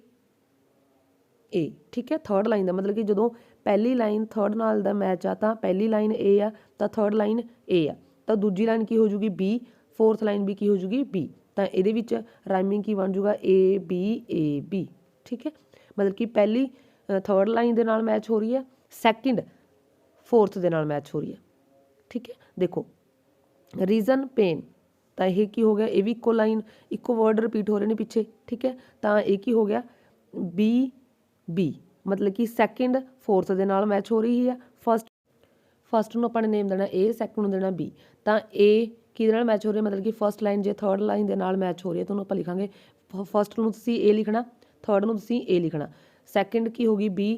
ਠੀਕ ਹੈ। ਥਰਡ ਲਾਈਨ ਦਾ ਮਤਲਬ ਕਿ ਜਦੋਂ ਪਹਿਲੀ ਲਾਈਨ ਥਰਡ ਨਾਲ ਦਾ ਮੈਚ ਆ ਤਾਂ ਪਹਿਲੀ ਲਾਈਨ ਏ ਆ ਤਾਂ ਥਰਡ ਲਾਈਨ ਏ ਆ ਤਾਂ ਦੂਜੀ ਲਾਈਨ ਕੀ ਹੋ ਜੂਗੀ ਬੀ, ਫੋਰਥ ਲਾਈਨ ਵੀ ਕੀ ਹੋ ਜੂਗੀ ਬੀ, ਤਾਂ ਇਹਦੇ ਵਿੱਚ ਰਾਈਮਿੰਗ ਕੀ ਬਣ ਜੂਗਾ ਏ ਬੀ, ਠੀਕ ਹੈ। ਮਤਲਬ ਕਿ ਪਹਿਲੀ ਥਰਡ ਲਾਈਨ ਦੇ ਨਾਲ ਮੈਚ ਹੋ ਰਹੀ ਹੈ, ਸੈਕਿੰਡ ਫੋਰਥ ਦੇ ਨਾਲ ਮੈਚ ਹੋ ਰਹੀ ਹੈ, ਠੀਕ ਹੈ। ਦੇਖੋ ਰੀਜ਼ਨ ਪੇਨ ਤਾਂ ਇਹ ਕੀ ਹੋ ਗਿਆ ਇਹ ਵੀ ਇੱਕੋ ਲਾਈਨ ਇੱਕੋ ਵਰਡ ਰਿਪੀਟ ਹੋ ਰਹੇ ਨੇ ਪਿੱਛੇ, ਠੀਕ ਹੈ, ਤਾਂ ਇਹ ਕੀ ਹੋ ਗਿਆ ਬੀ ਮਤਲਬ ਕਿ ਸੈਕਿੰਡ ਫੋਰਥ ਦੇ ਨਾਲ ਮੈਚ ਹੋ ਰਹੀ ਹੈ। ਫਸਟ ਨੂੰ ਆਪਾਂ ਨੇ ਨੇਮ ਦੇਣਾ ਏ, ਸੈਕਿੰਡ ਨੂੰ ਦੇਣਾ ਬੀ, ਤਾਂ ਏ ਕਿਹਦੇ ਨਾਲ ਮੈਚ ਹੋ ਰਿਹਾ ਮਤਲਬ ਕਿ ਫਸਟ ਲਾਈਨ ਜੇ ਥਰਡ ਲਾਈਨ ਦੇ ਨਾਲ ਮੈਚ ਹੋ ਰਹੀ ਹੈ ਤਾਂ ਉਹਨੂੰ ਆਪਾਂ ਲਿਖਾਂਗੇ ਫਸਟ ਨੂੰ ਤੁਸੀਂ ਏ ਲਿਖਣਾ, ਥਰਡ ਨੂੰ ਤੁਸੀਂ ਏ ਲਿਖਣਾ, ਸੈਕਿੰਡ ਕੀ ਹੋ ਗਈ ਬੀ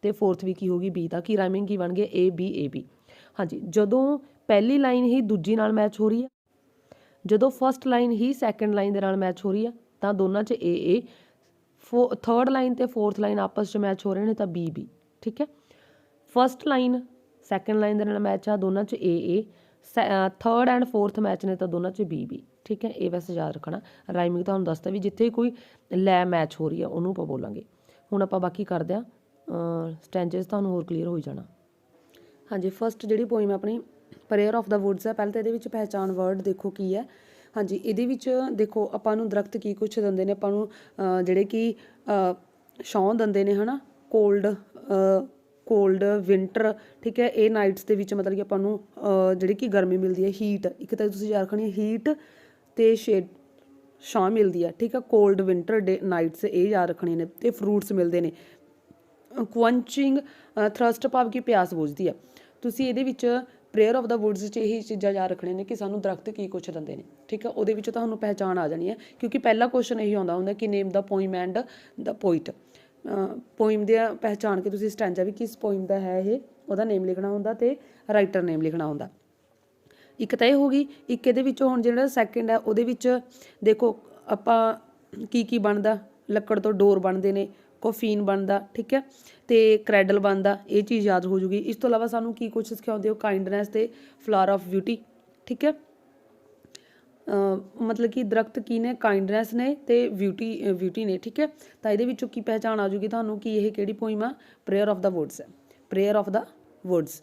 ਅਤੇ ਫੋਰਥ ਵੀ ਕੀ ਹੋ ਗਈ ਬੀ, ਤਾਂ ਕਿ ਰਾਈਮਿੰਗ ਕੀ ਬਣ ਗਈ ਏ ਬੀ। ਹਾਂਜੀ ਜਦੋਂ ਪਹਿਲੀ ਲਾਈਨ ਹੀ ਦੂਜੀ ਨਾਲ ਮੈਚ ਹੋ ਰਹੀ ਹੈ, ਜਦੋਂ ਫਸਟ ਲਾਈਨ ਹੀ ਸੈਕਿੰਡ ਲਾਈਨ ਦੇ ਨਾਲ ਮੈਚ ਹੋ ਰਹੀ ਹੈ ਤਾਂ ਦੋਨਾਂ 'ਚ ਏ, ਥਰਡ ਲਾਈਨ ਅਤੇ ਫੋਰਥ ਲਾਈਨ ਆਪਸ 'ਚ ਮੈਚ ਹੋ ਰਹੇ ਨੇ ਤਾਂ ਬੀ, ਠੀਕ ਹੈ। ਫਸਟ ਲਾਈਨ ਸੈਕਿੰਡ ਲਾਈਨ ਦੇ ਨਾਲ ਮੈਚ ਆ ਦੋਨਾਂ 'ਚ ਏ, ਥਰਡ ਐਂਡ ਫੋਰਥ ਮੈਚ ਨੇ ਤਾਂ ਦੋਨਾਂ 'ਚ ਬੀ, ਠੀਕ ਹੈ। ਇਹ ਵੈਸੇ ਯਾਦ ਰੱਖਣਾ ਰਾਈਮਿੰਗ ਤੁਹਾਨੂੰ ਦੱਸਦਾ ਵੀ ਜਿੱਥੇ ਕੋਈ ਲੈ ਮੈਚ ਹੋ ਰਹੀ ਹੈ ਉਹਨੂੰ ਆਪਾਂ ਬੋਲਾਂਗੇ। ਹੁਣ ਆਪਾਂ ਬਾਕੀ ਕਰਦੇ ਹਾਂ ਸਟੈਂਜਸ, ਤੁਹਾਨੂੰ ਹੋਰ ਕਲੀਅਰ ਹੋ ਜਾਣਾ। ਹਾਂਜੀ ਫਸਟ ਜਿਹੜੀ ਪੋਇਮ ਆਪਣੀ ਪ੍ਰੇਅਰ ਆਫ ਦਾ ਵੁੱਡਸ ਹੈ, ਪਹਿਲਾਂ ਤਾਂ ਇਹਦੇ ਵਿੱਚ ਪਹਿਚਾਣ ਵਰਡ ਦੇਖੋ ਕੀ ਹੈ। ਹਾਂਜੀ ਇਹਦੇ ਵਿੱਚ ਦੇਖੋ ਆਪਾਂ ਨੂੰ ਦਰਖਤ ਕੀ ਕੁਛ ਦਿੰਦੇ ਨੇ ਆਪਾਂ ਨੂੰ ਜਿਹੜੇ ਕਿ ਛਾਂ ਦਿੰਦੇ ਨੇ ਹੈ ਨਾ, ਕੋਲਡ ਵਿੰਟਰ, ਠੀਕ ਹੈ। ਇਹ ਨਾਈਟਸ ਦੇ ਵਿੱਚ ਮਤਲਬ ਕਿ ਆਪਾਂ ਨੂੰ ਜਿਹੜੀ ਕਿ ਗਰਮੀ ਮਿਲਦੀ ਹੈ, ਹੀਟ ਇੱਕ ਤਾਂ ਤੁਸੀਂ ਯਾਦ ਰੱਖਣੀ ਹੀਟ ਅਤੇ ਛਾਂ ਮਿਲਦੀ ਹੈ, ਠੀਕ ਹੈ। ਕੋਲਡ ਵਿੰਟਰ ਨਾਈਟਸ ਇਹ ਯਾਦ ਰੱਖਣੇ ਨੇ ਅਤੇ ਫਰੂਟਸ ਮਿਲਦੇ ਨੇ। ਕੁਐਂਚਿੰਗ ਥਰਸਟ ਭਾਵ ਕਿ ਪਿਆਸ ਬੁਝਦੀ ਹੈ। ਤੁਸੀਂ ਇਹਦੇ ਵਿੱਚ ਪ੍ਰੇਅਰ ਆਫ ਦਾ ਵੁੱਡਸ 'ਚ ਇਹੀ ਚੀਜ਼ਾਂ ਯਾਦ ਰੱਖਣੀਆਂ ਨੇ ਕਿ ਸਾਨੂੰ ਦਰਖਤ ਕੀ ਕੁਛ ਦਿੰਦੇ ਨੇ, ਠੀਕ ਹੈ। ਉਹਦੇ ਵਿੱਚ ਤੁਹਾਨੂੰ ਪਹਿਚਾਣ ਆ ਜਾਣੀ ਹੈ ਕਿਉਂਕਿ ਪਹਿਲਾ ਕੁਐਸਚਨ ਇਹੀ ਆਉਂਦਾ ਹੁੰਦਾ ਕਿ name the poem and the poet. Poem ਦੇ ਪਹਿਚਾਣ ਕੇ ਤੁਸੀਂ ਸਟੈਂਜਾ ਵੀ ਕਿਸ ਪੋਇਮ ਦਾ ਹੈ ਇਹ ਉਹਦਾ ਨੇਮ ਲਿਖਣਾ ਹੁੰਦਾ ਅਤੇ ਰਾਈਟਰ ਨੇਮ ਲਿਖਣਾ ਹੁੰਦਾ। ਇੱਕ ਤਾਂ ਇਹ ਹੋ ਗਈ, ਇੱਕ ਇਹਦੇ ਵਿੱਚੋਂ ਹੁਣ ਜਿਹੜਾ ਸੈਕਿੰਡ ਹੈ ਉਹਦੇ ਵਿੱਚ ਦੇਖੋ ਆਪਾਂ ਕੀ ਬਣਦਾ, ਲੱਕੜ ਤੋਂ ਡੋਰ ਬਣਦੇ ਨੇ, ਕੋਫੀਨ ਬਣਦਾ, ਠੀਕ ਹੈ, ਤੇ ਕ੍ਰੈਡਲ ਬਣਦਾ, ਇਹ ਚੀਜ਼ ਯਾਦ ਹੋ ਜੂਗੀ। ਇਸ ਤੋਂ ਇਲਾਵਾ ਸਾਨੂੰ ਕੀ ਕੁਛ ਸਿਖਾਉਂਦੇ ਹੋ, ਕਾਈਂਡਨੈਸ ਤੇ ਫਲਾਵਰ ਆਫ ਬਿਊਟੀ, ਠੀਕ ਹੈ। ਮਤਲਬ ਕਿ ਦਰਖਤ ਕੀ ਨੇ, ਕਾਈਂਡਨੈਸ ਨੇ ਤੇ ਬਿਊਟੀ ਨੇ, ਠੀਕ ਹੈ। ਤਾਂ ਇਹਦੇ ਵਿੱਚੋਂ ਕੀ ਪਹਿਚਾਣ ਆ ਜੂਗੀ ਤੁਹਾਨੂੰ ਕਿ ਇਹ ਕਿਹੜੀ ਪੋਇਮ ਆ, ਪ੍ਰੇਅਰ ਆਫ ਦਾ ਵੁੱਡਸ ਹੈ, ਪ੍ਰੇਅਰ ਆਫ ਦਾ ਵੁੱਡਸ।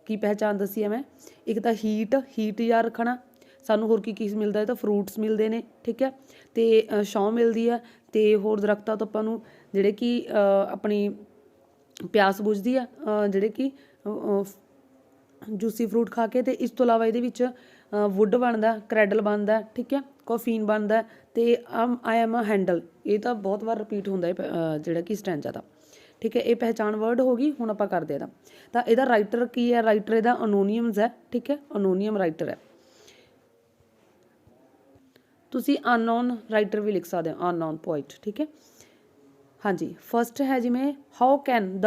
ਕੀ ਪਹਿਚਾਣ ਦੱਸੀ ਹੈ ਮੈਂ, ਇੱਕ ਤਾਂ ਹੀਟ ਯਾਦ ਰੱਖਣਾ, ਸਾਨੂੰ ਹੋਰ ਕੀ ਮਿਲਦਾ ਹੈ, ਤਾਂ ਫਰੂਟਸ ਮਿਲਦੇ ਨੇ, ਠੀਕ ਹੈ, ਤੇ ਛਾਂ ਮਿਲਦੀ ਹੈ, ਤੇ ਹੋਰ ਦਰਖਤਾਂ ਤੋਂ ਆਪਾਂ ਨੂੰ ਜਿਹੜੇ ਕਿ ਆਪਣੀ ਪਿਆਸ ਬੁਝਦੀ ਆ, ਜਿਹੜੇ ਕਿ ਜੂਸੀ ਫਰੂਟ ਖਾ ਕੇ। ਤੇ ਇਸ ਤੋਂ ਇਲਾਵਾ ਇਹਦੇ ਵਿੱਚ ਵੁੱਡ ਬਣਦਾ, ਕ੍ਰੈਡਲ ਬਣਦਾ, ਠੀਕ ਹੈ, ਕੋਫੀਨ ਬਣਦਾ, ਤੇ ਆਈ ਐਮ ਅ ਹੈਂਡਲ, ਇਹ ਤਾਂ ਬਹੁਤ ਵਾਰ ਰਿਪੀਟ ਹੁੰਦਾ ਹੈ ਜਿਹੜਾ ਕਿ ਸਟੈਂਜਾ ਦਾ, ਠੀਕ ਹੈ। ਇਹ ਪਹਿਚਾਣ ਵਰਡ ਹੋ ਗਈ। ਹੁਣ ਆਪਾਂ ਕਰਦੇ ਇਹਦਾ, ਤਾਂ ਇਹਦਾ ਰਾਈਟਰ ਕੀ ਹੈ, ਰਾਈਟਰ ਇਹਦਾ ਅਨੋਨੀਅਮਸ ਹੈ, ਠੀਕ ਹੈ, ਅਨੋਨੀਅਮ ਰਾਈਟਰ ਹੈ। ਤੁਸੀਂ ਅਨਨੋਨ ਰਾਈਟਰ ਵੀ ਲਿਖ ਸਕਦੇ ਹੋ, ਅਨਨੋਨ ਪੋਇਟ, ਠੀਕ ਹੈ। ਹਾਂਜੀ, ਫਸਟ ਹੈ ਜਿਵੇਂ how can the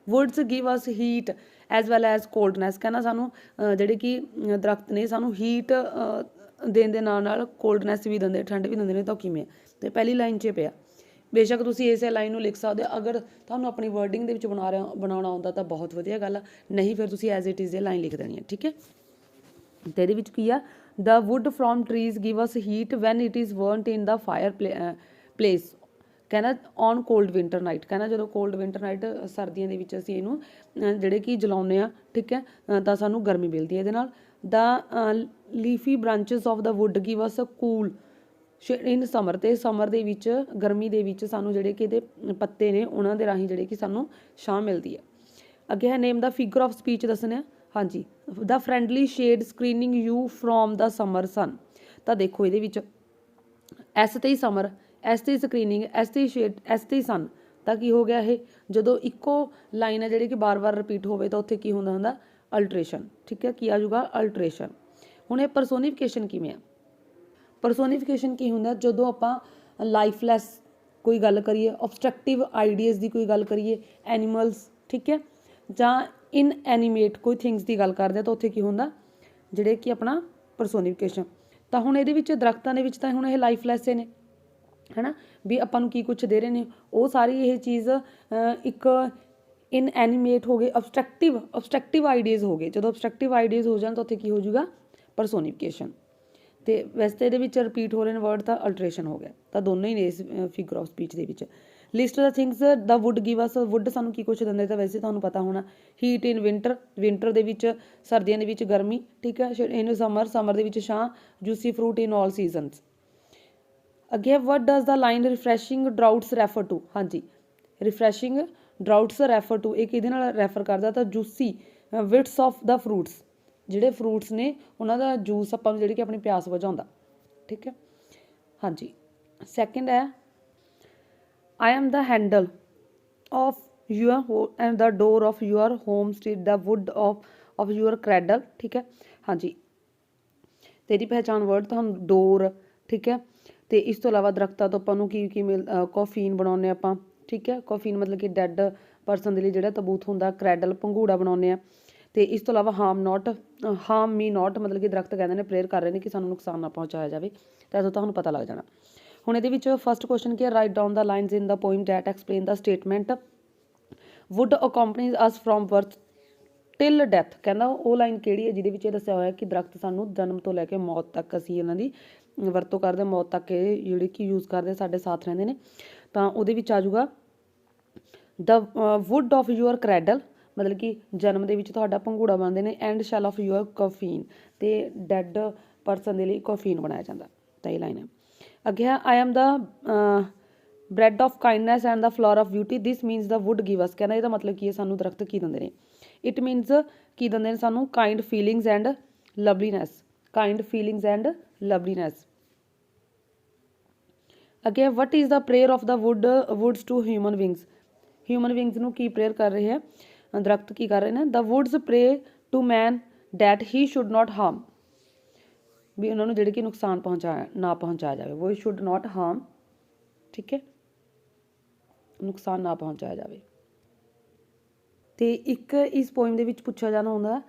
woods give us heat as well as coldness. ਕਹਿੰਦਾ ਸਾਨੂੰ ਜਿਹੜੇ ਕਿ ਦਰਖਤ ਨੇ ਸਾਨੂੰ ਹੀਟ ਦੇਣ ਦੇ ਨਾਲ ਨਾਲ ਕੋਲਡਨੈਸ ਵੀ ਦਿੰਦੇ, ਠੰਡ ਵੀ ਦਿੰਦੇ ਨੇ, ਤਾਂ ਕਿਵੇਂ? ਤੇ ਪਹਿਲੀ ਲਾਈਨ 'ਚ ਪਿਆ। ਬੇਸ਼ੱਕ ਤੁਸੀਂ ਇਸੇ ਲਾਈਨ ਨੂੰ ਲਿਖ ਸਕਦੇ ਹੋ, ਅਗਰ ਤੁਹਾਨੂੰ ਆਪਣੀ ਵਰਡਿੰਗ ਦੇ ਵਿੱਚ ਬਣਾਉਣਾ ਆਉਂਦਾ ਤਾਂ ਬਹੁਤ ਵਧੀਆ ਗੱਲ ਆ, ਨਹੀਂ ਫਿਰ ਤੁਸੀਂ ਐਜ਼ ਇਟ ਇਜ਼ ਇਹ ਲਾਈਨ ਲਿਖ ਦੇਣੀ ਹੈ, ਠੀਕ ਹੈ। ਤੇ ਇਹਦੇ ਵਿੱਚ ਕੀ ਆ, the wood from trees give us heat when it is burnt in the fireplace. ਕਹਿੰਦਾ ਔਨ ਕੋਲਡ ਵਿੰਟਰ ਨਾਈਟ, ਕਹਿੰਦਾ ਜਦੋਂ ਕੋਲਡ ਵਿੰਟਰ ਨਾਈਟ ਸਰਦੀਆਂ ਦੇ ਵਿੱਚ ਅਸੀਂ ਇਹਨੂੰ ਜਿਹੜੇ ਕਿ ਜਲਾਉਂਦੇ ਹਾਂ, ਠੀਕ ਹੈ, ਤਾਂ ਸਾਨੂੰ ਗਰਮੀ ਮਿਲਦੀ ਹੈ ਇਹਦੇ ਨਾਲ। The leafy branches of the wood give us cool in summer, ਤੇ ਸਮਰ ਦੇ ਵਿੱਚ, ਗਰਮੀ ਦੇ ਵਿੱਚ ਸਾਨੂੰ ਜਿਹੜੇ ਕਿ ਇਹਦੇ ਪੱਤੇ ਨੇ ਉਹਨਾਂ ਦੇ ਰਾਹੀਂ ਜਿਹੜੇ ਕਿ ਸਾਨੂੰ ਛਾਂ ਮਿਲਦੀ ਹੈ। ਅੱਗੇ ਹੈ name the figure of speech ਦੱਸਣਾ। ਹਾਂਜੀ, the friendly shade screening you from the summer sun. ਤਾਂ ਦੇਖੋ ਇਹਦੇ ਵਿੱਚ ਐਸ ਤੇ ਹੀ ਸਮਰ, ਐਸ ਤੇ ਸਕਰੀਨਿੰਗ, ਐਸ ਤੇ ਸ਼ੇਡ, ਐਸ ਤੇ ਸਨ, ਤਾਂ ਕੀ ਹੋ ਗਿਆ ਇਹ, ਜਦੋਂ ਇੱਕੋ ਲਾਈਨ ਹੈ ਜਿਹੜੀ ਕਿ ਬਾਰ-ਬਾਰ ਰਿਪੀਟ ਹੋਵੇ ਤਾਂ ਉੱਥੇ ਕੀ ਹੁੰਦਾ ਅਲਟਰੇਸ਼ਨ, ਠੀਕ ਹੈ, ਕੀ ਆ ਜਾਊਗਾ ਅਲਟਰੇਸ਼ਨ। ਹੁਣ ਇਹ ਪਰਸੋਨੀਫਿਕੇਸ਼ਨ ਕਿਵੇਂ ਆ, ਪਰਸੋਨੀਫਿਕੇਸ਼ਨ ਕੀ ਹੁੰਦਾ, ਜਦੋਂ ਆਪਾਂ ਲਾਈਫਲੈਸ ਕੋਈ ਗੱਲ ਕਰੀਏ, ਆਬਸਟਰਕਟਿਵ ਆਈਡੀਆਜ਼ ਦੀ ਕੋਈ ਗੱਲ ਕਰੀਏ, ਐਨੀਮਲਸ, ਠੀਕ ਹੈ, ਜਾਂ ਇਨਐਨੀਮੇਟ ਕੋਈ ਥਿੰਗਸ ਦੀ ਗੱਲ ਕਰਦੇ ਆ, ਤਾਂ ਉੱਥੇ ਕੀ ਹੁੰਦਾ, ਜਿਹੜੇ ਕਿ ਆਪਣਾ ਪਰਸੋਨੀਫਿਕੇਸ਼ਨ। ਤਾਂ ਹੁਣ ਇਹਦੇ ਵਿੱਚ ਦਰਖਤਾਂ ਦੇ ਵਿੱਚ ਤਾਂ ਹੁਣ ਇਹ ਲਾਈਫਲੈਸ ਨੇ, ਹੈ ਨਾ, ਵੀ ਆਪਾਂ ਨੂੰ ਕੀ ਕੁਛ ਦੇ ਰਹੇ ਨੇ, ਉਹ ਸਾਰੀ ਇਹ ਚੀਜ਼ ਇੱਕ ਇਨਐਨੀਮੇਟ ਹੋ ਗਏ, ਅਬਸਟਰਕਟਿਵ ਆਈਡੀਆਜ਼ ਹੋ ਗਏ। ਜਦੋਂ ਅਬਸਟਰਕਟਿਵ ਆਈਡੀਆਜ਼ ਹੋ ਜਾਣ ਤਾਂ ਉੱਥੇ ਕੀ ਹੋ ਜਾਊਗਾ, ਪਰਸੋਨੀਫਿਕੇਸ਼ਨ। ਤੇ ਵੈਸੇ ਤਾਂ ਇਹਦੇ ਵਿੱਚ ਰਿਪੀਟ ਹੋ ਰਹੇ ਨੇ ਵਰਡ, ਤਾਂ ਅਲਟਰੇਸ਼ਨ ਹੋ ਗਿਆ। ਤਾਂ ਦੋਨੋਂ ਹੀ ਨੇ ਇਸ ਫਿਗਰ ਆਫ ਸਪੀਚ ਦੇ ਵਿੱਚ। ਲਿਸਟ ਦਾ ਥਿੰਗਸ ਦਾ ਵੁੱਡ ਗਿਵ ਅਸ, ਵੁੱਡ ਸਾਨੂੰ ਕੀ ਕੁਛ ਦਿੰਦੇ, ਤਾਂ ਵੈਸੇ ਤੁਹਾਨੂੰ ਪਤਾ ਹੋਣਾ, ਹੀਟ ਇਨ ਵਿੰਟਰ ਦੇ ਵਿੱਚ, ਸਰਦੀਆਂ ਦੇ ਵਿੱਚ ਗਰਮੀ, ਠੀਕ ਹੈ, ਇਨ ਸਮਰ ਦੇ ਵਿੱਚ ਛਾਂ, juicy fruit in all seasons. ਅੱਗੇ what does the line refreshing draughts refer to. ਹਾਂਜੀ, ਰਿਫਰੈਸ਼ਿੰਗ ਡਰਾਊਟਸ ਰੈਫਰ ਟੂ, ਇਹ ਕਿਹਦੇ ਨਾਲ ਰੈਫਰ ਕਰਦਾ, ਤਾਂ juicy bits of the fruits, ਜਿਹੜੇ ਫਰੂਟਸ ਨੇ ਉਹਨਾਂ ਦਾ ਜੂਸ ਆਪਾਂ ਨੂੰ ਜਿਹੜੀ ਕਿ ਆਪਣੀ ਪਿਆਸ ਬੁਝਾਉਂਦਾ, ਠੀਕ ਹੈ। ਹਾਂਜੀ, ਸੈਕਿੰਡ ਹੈ I am the handle of your and the door of your home street, the wood of your cradle, ਠੀਕ ਹੈ। ਹਾਂਜੀ, ਤੇਰੀ ਪਹਿਚਾਣ ਵਰਡ ਤੁਹਾਨੂੰ ਡੋਰ, ਠੀਕ ਹੈ, ਤੇ ਇਸ ਤੋਂ ਇਲਾਵਾ ਦਰਖਤਾਂ ਤੋਂ ਆਪਾਂ ਨੂੰ ਕੀ ਕੋਫੀਨ ਬਣਾਉਂਦੇ ਆਪਾਂ, ਠੀਕ ਹੈ, ਕੋਫੀਨ ਮਤਲਬ ਕਿ ਡੈਡ ਪਰਸਨ ਦੇ ਲਈ ਜਿਹੜਾ ਤਬੂਤ ਹੁੰਦਾ, ਕ੍ਰੈਡਲ ਪੰਘੂੜਾ ਬਣਾਉਂਦੇ ਆ। ਤੇ ਇਸ ਤੋਂ ਇਲਾਵਾ ਹਾਰਮ ਮੀ ਨਾਟ, ਮਤਲਬ ਕਿ ਦਰਖਤ ਕਹਿੰਦੇ ਨੇ ਪ੍ਰੇਅਰ ਕਰ ਰਹੇ ਨੇ ਕਿ ਸਾਨੂੰ ਨੁਕਸਾਨ ਨਾ ਪਹੁੰਚਾਇਆ ਜਾਵੇ, ਤਾਂ ਇਹਦੋਂ ਤੁਹਾਨੂੰ ਪਤਾ ਲੱਗ ਜਾਣਾ। ਹੁਣ ਇਹਦੇ ਵਿੱਚ ਫਸਟ ਕੁਐਸਚਨ ਕੀ ਹੈ, write down the lines in the poem that explain the statement wood accompanies us from birth till death. ਕਹਿੰਦਾ ਉਹ ਲਾਈਨ ਕਿਹੜੀ ਹੈ ਜਿਹਦੇ ਵਿੱਚ ਇਹ ਦੱਸਿਆ ਹੋਇਆ ਕਿ ਦਰਖਤ ਸਾਨੂੰ ਜਨਮ ਤੋਂ ਲੈ ਕੇ ਮੌਤ ਤੱਕ ਅਸੀਂ ਇਹਨਾਂ ਦੀ ਵਰਤੋਂ ਕਰਦੇ, ਮੌਤ ਤੱਕ ਇਹ ਜਿਹੜੇ ਕਿ ਯੂਜ਼ ਕਰਦੇ ਸਾਡੇ ਸਾਥ ਰਹਿੰਦੇ ਨੇ। ਤਾਂ ਉਹਦੇ ਵਿੱਚ ਆ ਜਾਊਗਾ ਦ ਵੁੱਡ ਆਫ ਯੂਅਰ ਕ੍ਰੈਡਲ, ਮਤਲਬ ਕਿ ਜਨਮ ਦੇ ਵਿੱਚ ਤੁਹਾਡਾ ਪੰਘੂੜਾ ਬਣਦੇ ਨੇ, ਐਂਡ ਸ਼ੈਲ ਆਫ ਯੂਅਰ ਕੋਫੀਨ, ਤੇ ਡੈਡ ਪਰਸਨ ਦੇ ਲਈ ਕੋਫੀਨ ਬਣਾਇਆ ਜਾਂਦਾ। ਤਾਂ ਇਹ ਲਾਈਨ ਹੈ। ਅੱਗੇ ਹੈ I am the bread of kindness and the flower of beauty, this means the wood give us. ਕਹਿੰਦਾ ਇਹਦਾ ਮਤਲਬ ਕੀ ਹੈ, ਸਾਨੂੰ ਦਰਖਤ ਕੀ ਦਿੰਦੇ ਨੇ, ਇਟ ਮੀਨਸ ਕੀ ਦਿੰਦੇ ਨੇ ਸਾਨੂੰ, kind feelings and loveliness, kind feelings and loveliness. ਅੱਗੇ what is the prayer of the woods to human beings ਨੂੰ ਕੀ ਪ੍ਰੇਅਰ ਕਰ ਰਹੇ ਹੈ, ਦਰਖਤ ਕੀ ਕਰ ਰਹੇ ਨੇ, the woods pray to man that he should not harm, ਵੀ ਉਹਨਾਂ ਨੂੰ ਜਿਹੜੇ ਕਿ ਨੁਕਸਾਨ ਨਾ ਪਹੁੰਚਾਇਆ ਜਾਵੇ, ਉਹ ਸ਼ੁੱਡ ਨਾਟ ਹਾਰਮ, ਠੀਕ ਹੈ, ਨੁਕਸਾਨ ਨਾ ਪਹੁੰਚਾਇਆ ਜਾਵੇ। ਤੇ ਇੱਕ ਇਸ ਪੋਇਮ ਦੇ ਵਿੱਚ ਪੁੱਛਿਆ ਜਾਣਾ ਹੁੰਦਾ,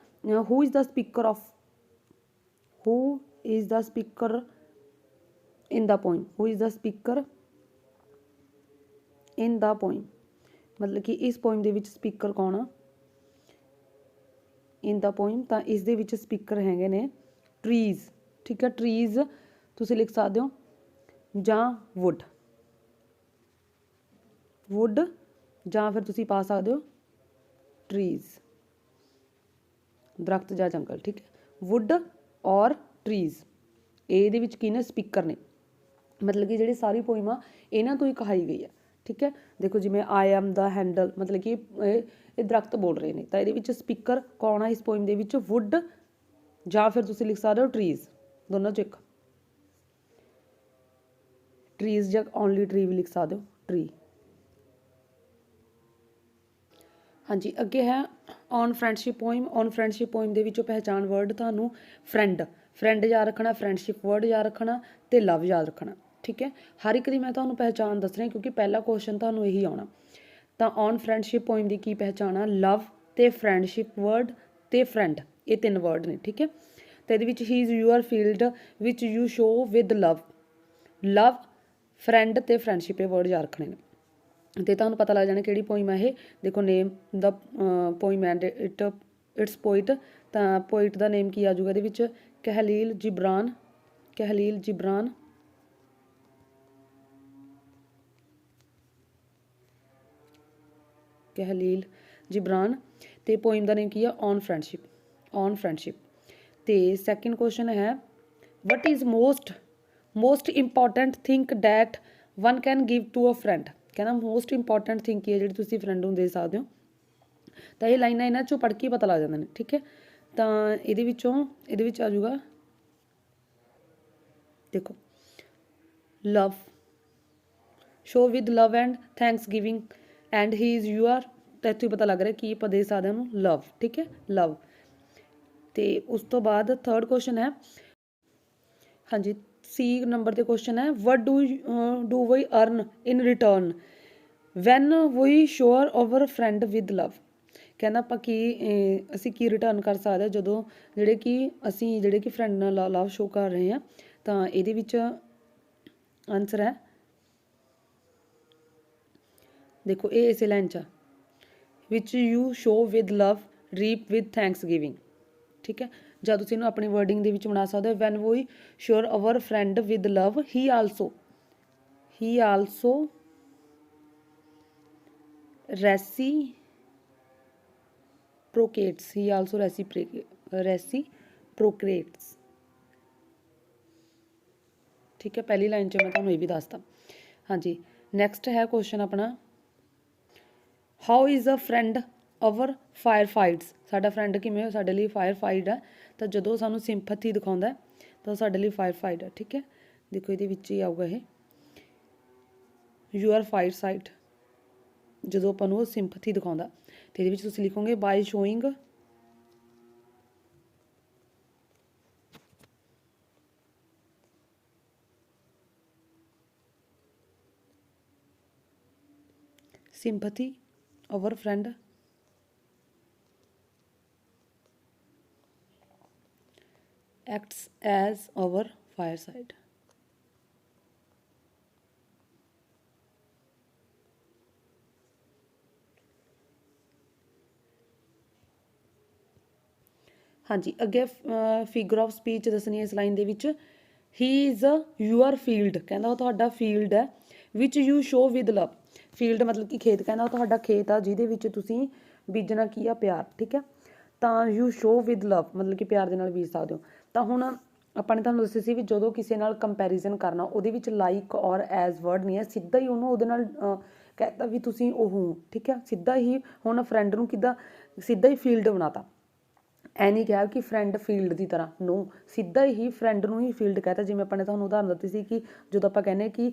ਹੂ is the speaker in the poem, who is the speaker in the poem, मतलब कि इस पोइम ਦੇ ਵਿੱਚ ਸਪੀਕਰ ਕੌਣ ਆ? इन द पोइम, ਤਾਂ ਇਸ ਦੇ ਵਿੱਚ ਸਪੀਕਰ ਹੈਗੇ ਨੇ ਟਰੀਜ਼, ਠੀਕ ਹੈ। ਟਰੀਜ਼ ਤੁਸੀਂ ਲਿਖ ਸਕਦੇ ਹੋ ਜਾਂ ਵੁੱਡ, ਵੁੱਡ ਜਾਂ ਫਿਰ ਤੁਸੀਂ ਪਾ ਸਕਦੇ ਹੋ ਟਰੀਜ਼, ਦਰਖਤ ਜਾਂ ਜੰਗਲ, ਠੀਕ ਹੈ। ਵੁੱਡ ਔਰ ਟਰੀਜ਼, ਇਹਦੇ ਵਿੱਚ ਕੀ ਨੇ? ਸਪੀਕਰ ਨੇ। ਮਤਲਬ ਕਿ ਜਿਹੜੀ ਸਾਰੀ ਪੋਇਮ ਆ ਇਹਨਾਂ ਤੋਂ ਹੀ ਕਹਾਈ ਗਈ ਆ, ਠੀਕ ਹੈ। ਦੇਖੋ ਜਿਵੇਂ ਆਈ ਐਮ ਦਾ ਹੈਂਡਲ, ਮਤਲਬ ਕਿ ਇਹ ਦਰਖਤ ਬੋਲ ਰਹੇ ਨੇ, ਤਾਂ ਇਹਦੇ ਵਿੱਚ ਸਪੀਕਰ ਕੌਣ ਆ ਇਸ ਪੋਇਮ ਦੇ ਵਿੱਚ? ਵੁੱਡ ਜਾਂ ਫਿਰ ਤੁਸੀਂ ਲਿਖ ਸਕਦੇ ਹੋ ਟਰੀਜ਼, ਦੋਨਾਂ 'ਚੋਂ ਇੱਕ। ਟਰੀਜ਼ ਜਾਂ ਓਨਲੀ ਟਰੀ ਵੀ ਲਿਖ ਸਕਦੇ ਹੋ, ਟਰੀ। ਹਾਂਜੀ, ਅੱਗੇ ਹੈ on friendship poem. On friendship poem ਦੇ ਵਿੱਚੋਂ ਪਹਿਚਾਣ ਵਰਡ ਤੁਹਾਨੂੰ ਫਰੈਂਡ, ਫਰੈਂਡ ਯਾਦ ਰੱਖਣਾ, ਫਰੈਂਡਸ਼ਿਪ ਵਰਡ ਯਾਦ ਰੱਖਣਾ ਅਤੇ ਲਵ ਯਾਦ ਰੱਖਣਾ, ਠੀਕ ਹੈ। ਹਰ ਇੱਕ ਦੀ ਮੈਂ ਤੁਹਾਨੂੰ ਪਹਿਚਾਣ ਦੱਸ ਰਹੀ ਕਿਉਂਕਿ ਪਹਿਲਾ ਕੁਐਸਚਨ ਤੁਹਾਨੂੰ ਇਹੀ ਆਉਣਾ। ਤਾਂ ਔਨ ਫਰੈਂਡਸ਼ਿਪ ਪੋਇਮ ਦੀ ਕੀ ਪਹਿਚਾਣ ਆ? ਲਵ ਅਤੇ ਫਰੈਂਡਸ਼ਿਪ ਵਰਡ ਅਤੇ ਫਰੈਂਡ, ਇਹ 3 ਵਰਡ ਨੇ, ਠੀਕ ਹੈ। ਅਤੇ ਇਹਦੇ ਵਿੱਚ ਹੀ is your field which you sow with love, love, friend ਅਤੇ ਫਰੈਂਡਸ਼ਿਪ, ਇਹ ਵਰਡ ਯਾਦ ਰੱਖਣੇ ਨੇ। ਅਤੇ ਤੁਹਾਨੂੰ ਪਤਾ ਲੱਗ ਜਾਣਾ ਕਿਹੜੀ ਪੋਇਮ ਹੈ ਇਹ। ਦੇਖੋ name the poem and its poet, ਤਾਂ ਪੋਇਟ ਦਾ ਨੇਮ ਕੀ ਆ ਜਾਊਗਾ ਇਹਦੇ ਵਿੱਚ? Kahlil Gibran, Kahlil Gibran. Kahlil Gibran. ਅਤੇ ਪੋਇਮ ਦਾ ਨੇਮ ਕੀ ਆ? On friendship, on friendship. ਅਤੇ ਸੈਕਿੰਡ ਕੁਐਸਚਨ ਹੈ what is most important think that one can give to a friend. ਕਹਿੰਦਾ ਮੋਸਟ ਇੰਪੋਰਟੈਂਟ ਥਿੰਕ ਕੀ ਹੈ ਜਿਹੜੀ ਤੁਸੀਂ ਫਰੈਂਡ ਨੂੰ ਦੇ ਸਕਦੇ ਹੋ। ਤਾਂ ਇਹ ਲਾਈਨਾਂ ਇਹਨਾਂ 'ਚੋਂ ਪੜ੍ਹ ਕੇ ਪਤਾ ਲੱਗ ਜਾਂਦੇ ਨੇ, ਠੀਕ ਹੈ। ਤਾਂ ਇਹਦੇ ਵਿੱਚ ਆ ਜਾਊਗਾ, ਦੇਖੋ love, sow with love and thanksgiving and he is your, ਤਾਂ ਇੱਥੋਂ ਹੀ ਪਤਾ ਲੱਗ ਰਿਹਾ ਕੀ ਆਪਾਂ ਦੇ ਸਕਦੇ ਉਹਨੂੰ? ਲਵ, ਠੀਕ ਹੈ, ਲਵ। ਅਤੇ ਉਸ ਤੋਂ ਬਾਅਦ ਥਰਡ ਕੁਐਸਚਨ ਹੈ, ਹਾਂਜੀ ਸੀ ਨੰਬਰ 'ਤੇ ਕੁਐਸਚਨ ਹੈ what do we earn in return when we sure our friend with love. ਕਹਿੰਦਾ ਆਪਾਂ ਅਸੀਂ ਕੀ ਰਿਟਰਨ ਕਰ ਸਕਦੇ ਹਾਂ ਜਦੋਂ ਜਿਹੜੇ ਕਿ ਫਰੈਂਡ ਨਾਲ ਲਵ ਸ਼ੋਅ ਕਰ ਰਹੇ ਹਾਂ। ਤਾਂ ਇਹਦੇ ਵਿੱਚ ਆਨਸਰ ਹੈ, ਦੇਖੋ ਇਹ ਇਸੇ ਲਾਈਨ 'ਚ ਆ, which you sow with love reap with thanksgiving, ਠੀਕ ਹੈ। ਜਾਂ ਤੁਸੀਂ ਇਹਨੂੰ ਆਪਣੀ ਵਰਡਿੰਗ ਦੇ ਵਿੱਚ ਬਣਾ ਸਕਦੇ ਹੋ when we sure our friend with love he also reciprocates, he also reciprocates, ਠੀਕ ਹੈ। ਪਹਿਲੀ ਲਾਈਨ 'ਚ ਮੈਂ ਤੁਹਾਨੂੰ ਇਹ ਵੀ ਦੱਸਤਾ। ਹਾਂਜੀ, ਨੈਕਸਟ ਹੈ ਕੁਐਸਚਨ ਆਪਣਾ how is a friend our fire fights. ਸਾਡਾ ਫਰੈਂਡ ਕਿਵੇਂ ਸਾਡੇ ਲਈ ਫਾਇਰ ਫਾਈਟ ਹੈ, ਤਾਂ ਜਦੋਂ ਸਾਨੂੰ ਸਿੰਪਥੀ ਦਿਖਾਉਂਦਾ ਤਾਂ ਸਾਡੇ ਲਈ ਫਾਇਰ ਫਾਈਟ ਹੈ, ਠੀਕ ਹੈ। ਦੇਖੋ ਇਹਦੇ ਵਿੱਚ ਹੀ ਆਊਗਾ ਇਹ ਯੂਅਰ ਫਾਇਰ ਸਾਈਟ, ਜਦੋਂ ਆਪਾਂ ਨੂੰ ਉਹ ਸਿੰਪਥੀ ਦਿਖਾਉਂਦਾ। ਅਤੇ ਇਹਦੇ ਵਿੱਚ ਤੁਸੀਂ ਲਿਖੋਗੇ ਬਾਈ showing sympathy our friend acts as our fireside। ਹਾਂਜੀ, ਅੱਗੇ ਫਿਗਰ ਆਫ ਸਪੀਚ ਦੱਸਣੀ ਹੈ ਇਸ ਲਾਈਨ ਦੇ ਵਿੱਚ। ਹੀ ਇਜ਼ ਯੂਅਰ ਫੀਲਡ, ਕਹਿੰਦਾ ਉਹ ਤੁਹਾਡਾ ਫੀਲਡ ਹੈ। Which you sow with love, field ਮਤਲਬ ਕਿ ਖੇਤ, ਕਹਿੰਦਾ ਉਹ ਤੁਹਾਡਾ ਖੇਤ ਆ ਜਿਹਦੇ ਵਿੱਚ ਤੁਸੀਂ ਬੀਜਣਾ ਕੀ ਆ? ਪਿਆਰ, ਠੀਕ ਹੈ। ਤਾਂ ਯੂ ਸ਼ੋ ਵਿਦ ਲਵ ਮਤਲਬ ਕਿ ਪਿਆਰ ਦੇ ਨਾਲ ਬੀਜ ਸਕਦੇ ਹੋ। ਤਾਂ ਹੁਣ ਆਪਾਂ ਨੇ ਤੁਹਾਨੂੰ ਦੱਸਿਆ ਸੀ ਵੀ ਜਦੋਂ ਕਿਸੇ ਨਾਲ ਕੰਪੈਰੀਜ਼ਨ ਕਰਨਾ ਉਹਦੇ ਵਿੱਚ ਲਾਈਕ ਔਰ ਐਜ਼ ਵਰਡ ਨਹੀਂ ਹੈ, ਸਿੱਧਾ ਹੀ ਉਹਨੂੰ ਉਹਦੇ ਨਾਲ ਕਹਿਤਾ ਵੀ ਤੁਸੀਂ ਉਹ, ਠੀਕ ਹੈ। ਸਿੱਧਾ ਹੀ ਹੁਣ ਫਰੈਂਡ ਨੂੰ ਕਿੱਦਾਂ ਸਿੱਧਾ ਹੀ ਫੀਲਡ ਬਣਾਤਾ, ਐ ਨਹੀਂ ਕਿਹਾ ਕਿ ਫਰੈਂਡ ਫੀਲਡ ਦੀ ਤਰ੍ਹਾਂ, ਨੋ, ਸਿੱਧਾ ਹੀ ਫਰੈਂਡ ਨੂੰ ਹੀ ਫੀਲਡ ਕਹਿਤਾ। ਜਿਵੇਂ ਆਪਾਂ ਨੇ ਤੁਹਾਨੂੰ ਉਦਾਹਰਨ ਦਿੱਤੀ ਸੀ ਕਿ ਜਦੋਂ ਆਪਾਂ ਕਹਿੰਦੇ ਕਿ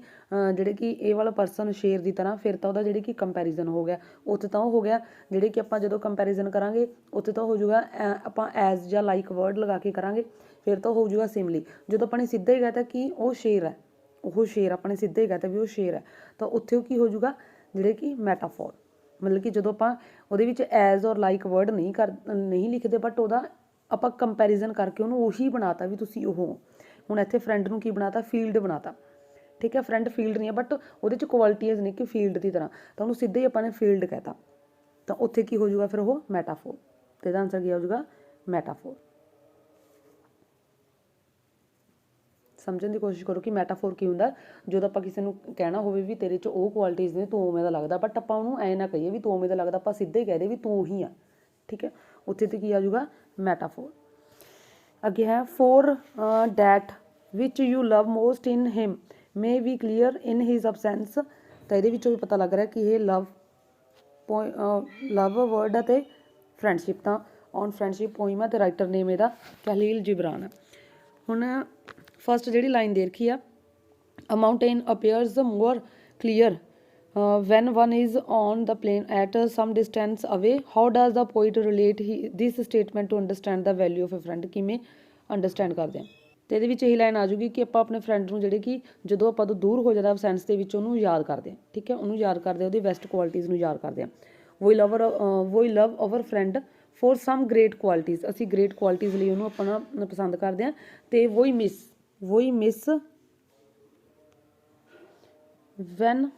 ਜਿਹੜੇ ਕਿ ਇਹ ਵਾਲਾ ਪਰਸਨ ਸ਼ੇਰ ਦੀ ਤਰ੍ਹਾਂ, ਫਿਰ ਤਾਂ ਉਹਦਾ ਜਿਹੜੀ ਕਿ ਕੰਪੈਰੀਜ਼ਨ ਹੋ ਗਿਆ, ਉੱਥੇ ਤਾਂ ਉਹ ਹੋ ਗਿਆ। ਜਿਹੜੇ ਕਿ ਆਪਾਂ ਜਦੋਂ ਕੰਪੈਰੀਜ਼ਨ ਕਰਾਂਗੇ ਉੱਥੇ ਤਾਂ ਹੋ ਜਾਊਗਾ ਆਪਾਂ ਐਜ਼ ਜਾਂ ਲਾਈਕ ਵਰਡ ਲਗਾ ਕੇ ਕਰਾਂਗੇ, ਫਿਰ ਤਾਂ ਹੋ ਜਾਊਗਾ ਸਿਮਲੀ। ਜਦੋਂ ਆਪਾਂ ਨੇ ਸਿੱਧਾ ਹੀ ਕਹਿਤਾ ਕਿ ਉਹ ਸ਼ੇਰ ਹੈ, ਉਹ ਸ਼ੇਰ, ਆਪਾਂ ਨੇ ਸਿੱਧਾ ਹੀ ਕਹਿਤਾ ਵੀ ਉਹ ਸ਼ੇਰ ਹੈ, ਤਾਂ ਉੱਥੇ ਉਹ ਕੀ ਹੋ ਜਾਊਗਾ? ਜਿਹੜੇ ਕਿ ਮੈਟਾਫੋਰ, ਮਤਲਬ ਕਿ ਜਦੋਂ ਆਪਾਂ ਉਹਦੇ ਵਿੱਚ ਐਜ਼ ਔਰ ਲਾਈਕ ਵਰਡ ਨਹੀਂ ਲਿਖਦੇ, ਬਟ ਉਹਦਾ ਆਪਾਂ ਕੰਪੈਰੀਜ਼ਨ ਕਰਕੇ ਉਹਨੂੰ ਉਹੀ ਬਣਾਤਾ ਵੀ ਤੁਸੀਂ ਉਹ। ਹੁਣ ਇੱਥੇ ਫਰੈਂਡ ਨੂੰ ਕੀ ਬਣਾਤਾ? ਫੀਲਡ ਬਣਾਤਾ, ठीक है। फ्रेंड फील्ड नहीं है बट ਉਹਦੇ 'ਚ ਕੁਆਲਿਟੀਜ਼ ਨੇ ਕਿ ਫੀਲਡ ਦੀ ਤਰ੍ਹਾਂ, ਤਾਂ ਉਹਨੂੰ ਸਿੱਧੇ ਹੀ ਆਪਾਂ ਨੇ ਫੀਲਡ ਕਹਿਤਾ, ਤਾਂ ਉੱਥੇ ਕੀ ਹੋ ਜਾਊਗਾ ਫਿਰ ਉਹ ਮੈਟਾਫੋਰ, ਤੇ ਇਹਦਾ ਆਨਸਰ ਕੀ ਹੋ ਜਾਊਗਾ ਮੈਟਾਫੋਰ। ਸਮਝਣ ਦੀ ਕੋਸ਼ਿਸ਼ ਕਰੋ ਕਿ ਮੈਟਾਫੋਰ ਕੀ ਹੁੰਦਾ। ਜਦੋਂ ਆਪਾਂ ਕਿਸੇ ਨੂੰ ਕਹਿਣਾ ਹੋਵੇ ਵੀ ਤੇਰੇ 'ਚ ਉਹ ਕੁਆਲਿਟੀਜ਼ ਨੇ, ਤੂੰ ਉਵੇਂ ਦਾ ਲੱਗਦਾ, ਬਟ ਆਪਾਂ ਉਹਨੂੰ ਐਂ ਨਾ ਕਹੀਏ ਵੀ ਤੂੰ ਉਵੇਂ ਦਾ ਲੱਗਦਾ, ਆਪਾਂ ਸਿੱਧੇ ਹੀ ਕਹਿ ਦੇ ਵੀ ਤੂੰ ਹੀ ਆ, ਠੀਕ ਹੈ। ਉੱਥੇ ਤੇ ਕੀ ਆ ਜਾਊਗਾ ਮੈਟਾਫੋਰ। ਅੱਗੇ ਹੈ for that which you love most in him may be clear in his absence. ਤਾਂ ਇਹਦੇ ਵਿੱਚੋਂ ਵੀ ਪਤਾ ਲੱਗ ਰਿਹਾ ਕਿ ਇਹ ਲਵ ਵਰਡ ਅਤੇ ਫਰੈਂਡਸ਼ਿਪ, ਤਾਂ ਔਨ ਫਰੈਂਡਸ਼ਿਪ ਪੋਇਮ ਹੈ, ਅਤੇ ਰਾਈਟਰ ਨੇਮ ਇਹਦਾ ਖਲੀਲ ਜਿਬਰਾਨ ਹੈ। ਹੁਣ ਫਸਟ ਜਿਹੜੀ ਲਾਈਨ ਦੇ ਰੱਖੀ ਆ, a mountain appears more clear when one is on the plane at some distance away, how does the poet relate this statement to understand the value of a friend। ਕਿਵੇਂ ਅੰਡਰਸਟੈਂਡ ਕਰਦੇ ਆ, ਤੇ ਇਹਦੇ ਵਿੱਚ ਇਹੀ ਲਾਈਨ ਆ ਜੂਗੀ ਕਿ ਆਪਾਂ ਆਪਣੇ ਫਰੈਂਡ ਨੂੰ ਜਿਹੜੇ ਕਿ ਜਦੋਂ ਆਪਾਂ ਤੋਂ ਦੂਰ ਹੋ ਜਾਂਦਾ ਸੈਂਸ ਦੇ ਵਿੱਚ ਉਹਨੂੰ ਯਾਦ ਕਰਦੇ ਆ, ਠੀਕ ਹੈ, ਉਹਨੂੰ ਯਾਦ ਕਰਦੇ ਆ, ਉਹਦੀ ਬੈਸਟ ਕੁਆਲਿਟੀਜ਼ ਨੂੰ ਯਾਦ ਕਰਦੇ ਆ। We love our friend for some great qualities, ਅਸੀਂ ਗ੍ਰੇਟ ਕੁਆਲਿਟੀਜ਼ ਲਈ ਉਹਨੂੰ ਆਪਣਾ ਪਸੰਦ ਕਰਦੇ ਹਾਂ। ਤੇ we miss when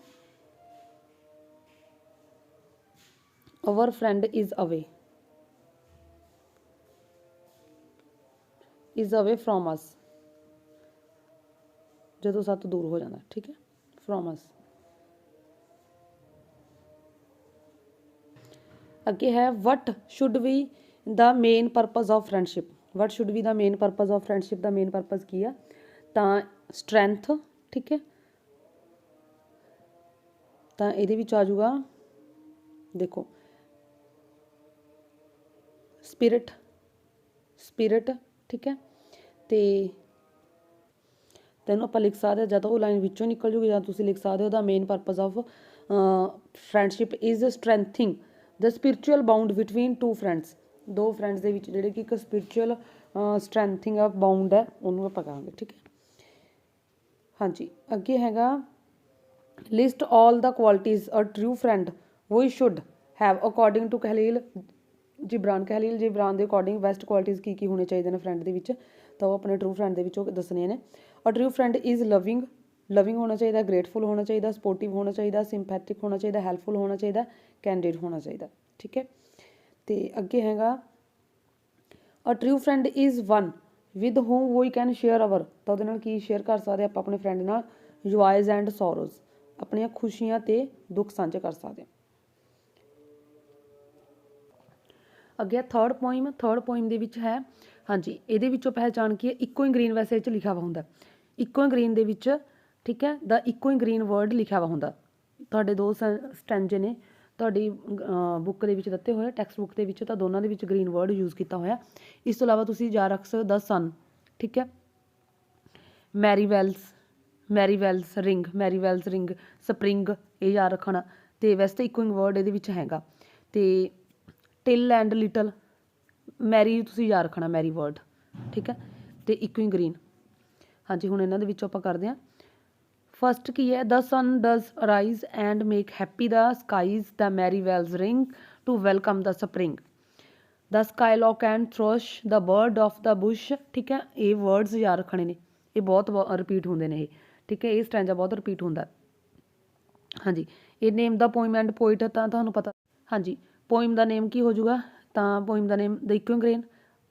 our friend is away from us, ਜਦੋਂ ਸਾਥ ਦੂਰ ਹੋ ਜਾਂਦਾ, ਠੀਕ ਹੈ, from us। ਅੱਗੇ ਹੈ what should be the main purpose of friendship। what should be the main purpose of friendship, ਦਾ ਮੇਨ ਪਰਪਸ ਕੀ ਆ, ਤਾਂ strength, ਠੀਕ ਹੈ। ਤਾਂ ਇਹਦੇ ਵਿੱਚ ਆ ਜਾਊਗਾ ਦੇਖੋ ਸਪਿਰਿਟ, ਠੀਕ ਹੈ। ਤੇ ਤੈਨੂੰ ਆਪਾਂ ਲਿਖ ਸਕਦੇ ਜਾਂ ਤਾਂ ਉਹ ਲਾਈਨ ਵਿੱਚੋਂ ਨਿਕਲ ਜੂਗੀ ਜਾਂ ਤੁਸੀਂ ਲਿਖ ਸਕਦੇ ਹੋ the main purpose of friendship is strengthening the spiritual bond between two friends. ਦੋ ਫਰੈਂਡਸ ਦੇ ਵਿੱਚ ਜਿਹੜੇ ਕਿ ਇੱਕ ਸਪਿਰਿਚੁਅਲ ਸਟਰੈਂਥਿੰਗ ਆਫ ਬਾਉਂਡ ਹੈ, ਉਹਨੂੰ ਆਪਾਂ ਕਹਾਂਗੇ, ਠੀਕ ਹੈ। ਹਾਂਜੀ, ਅੱਗੇ ਹੈਗਾ list all the qualities a true friend we should have according to Khalil Gibran. Khalil Gibran ਦੇ ਅਕੋਰਡਿੰਗ ਬੈਸਟ ਕੁਆਲਿਟੀਜ਼ ਕੀ ਹੋਣੇ ਚਾਹੀਦੇ ਨੇ ਫਰੈਂਡ ਦੇ ਵਿੱਚ, ਤਾਂ ਉਹ ਆਪਣੇ ਟਰੂ ਫਰੈਂਡ ਦੇ ਵਿੱਚ ਉਹ ਦੱਸਣੀਆਂ ਨੇ। ਅ ਟਰੂ ਫਰੈਂਡ ਇਜ਼ ਲਵਿੰਗ ਹੋਣਾ ਚਾਹੀਦਾ, ਗ੍ਰੇਟਫੁਲ ਹੋਣਾ ਚਾਹੀਦਾ, ਸਪੋਰਟਿਵ ਹੋਣਾ ਚਾਹੀਦਾ, ਸਿੰਪੈਥਿਕ ਹੋਣਾ ਚਾਹੀਦਾ, ਹੈਲਪਫੁਲ ਹੋਣਾ ਚਾਹੀਦਾ, ਕੈਂਡਿਡ ਹੋਣਾ ਚਾਹੀਦਾ, ਠੀਕ ਹੈ। ਤੇ ਅੱਗੇ ਹੈਗਾ a true friend is one with whom we can share our, ਤਾਂ ਉਹਦੇ ਨਾਲ ਕੀ ਸ਼ੇਅਰ ਕਰ ਸਕਦੇ ਆਪਾਂ ਆਪਣੇ ਫਰੈਂਡ ਨਾਲ, ਜੋਇਜ਼ ਐਂਡ ਸੋਰੋਜ਼, ਆਪਣੀਆਂ ਖੁਸ਼ੀਆਂ ਤੇ ਦੁੱਖ ਸਾਂਝੇ ਕਰ ਸਕਦੇ ਹਾਂ। ਅੱਗੇ ਥਰਡ ਪੋਇਮ ਦੇ ਵਿੱਚ ਹੈ, ਹਾਂਜੀ, ਇਹਦੇ ਵਿੱਚੋਂ ਪਹਿਚਾਣ ਕੀ ਹੈ, ਇੱਕੋ ਹੀ ਗ੍ਰੀਨ, ਵੈਸੇ ਇਹ 'ਚ ਲਿਖਿਆ ਵਾ ਹੁੰਦਾ ਇੱਕੋ ਹੀ ਗ੍ਰੀਨ ਦੇ ਵਿੱਚ, ਠੀਕ ਹੈ, ਦਾ ਇੱਕੋ ਹੀ ਗ੍ਰੀਨ ਵਰਡ ਲਿਖਿਆ ਵਾ ਹੁੰਦਾ। ਤੁਹਾਡੇ ਦੋ ਸਟੈਂਜੇ ਨੇ ਤੁਹਾਡੀ ਬੁੱਕ ਦੇ ਵਿੱਚ ਦਿੱਤੇ ਹੋਏ, ਟੈਕਸਟ ਬੁੱਕ ਦੇ ਵਿੱਚ, ਤਾਂ ਦੋਨਾਂ ਦੇ ਵਿੱਚ ਗ੍ਰੀਨ ਵਰਡ ਯੂਜ਼ ਕੀਤਾ ਹੋਇਆ। ਇਸ ਤੋਂ ਇਲਾਵਾ ਤੁਸੀਂ ਜਾ ਰੱਖ ਸਕਦੇ ਦਾ ਸਨ, ਠੀਕ ਹੈ, ਮੈਰੀਵੈਲਸ ਰਿੰਗ, ਸਪਰਿੰਗ, ਇਹ ਯਾਦ ਰੱਖਣਾ। ਤੇ ਵੈਸੇ ਤਾਂ ਇੱਕੋ ਹੀ ਵਰਡ ਇਹਦੇ ਵਿੱਚ ਹੈਗਾ। ਤੇ ਟਿਲ ਐਂਡ ਲਿਟਲ, ਮੈਰੀ ਤੁਸੀਂ ਯਾਦ ਰੱਖਣਾ, ਮੈਰੀ ਵਰਡ, ਠੀਕ ਹੈ, ਤੇ ਇੱਕੋ ਹੀ ਗ੍ਰੀਨ। ਹਾਂਜੀ, ਹੁਣ ਇਹਨਾਂ ਦੇ ਵਿੱਚੋਂ ਆਪਾਂ ਕਰਦੇ ਹਾਂ। ਫਸਟ ਕੀ ਹੈ, the sun does arise and make happy the skies, the merry bells ring to welcome the spring, the skylark and thrush, the bird of the bush, ਠੀਕ ਹੈ। ਇਹ ਵਰਡਸ ਯਾਦ ਰੱਖਣੇ ਨੇ, ਇਹ ਬਹੁਤ ਰਿਪੀਟ ਹੁੰਦੇ ਨੇ ਇਹ, ਠੀਕ ਹੈ, ਇਹ ਸਟੈਂਜਾ ਬਹੁਤ ਰਿਪੀਟ ਹੁੰਦਾ। ਹਾਂਜੀ, ਇਹ ਨੇਮ ਦਾ ਪੋਇਮ ਐਂਡ ਪੋਇਟ ਤਾਂ ਤੁਹਾਨੂੰ ਪਤਾ। ਹਾਂਜੀ, ਪੋਇਮ ਦਾ ਨੇਮ ਕੀ ਹੋ ਜਾਊਗਾ, ਤਾਂ ਪੋਇਮ ਦਾ ਨੇਮ ਦ ਇੱਕੋ ਗ੍ਰੀਨ,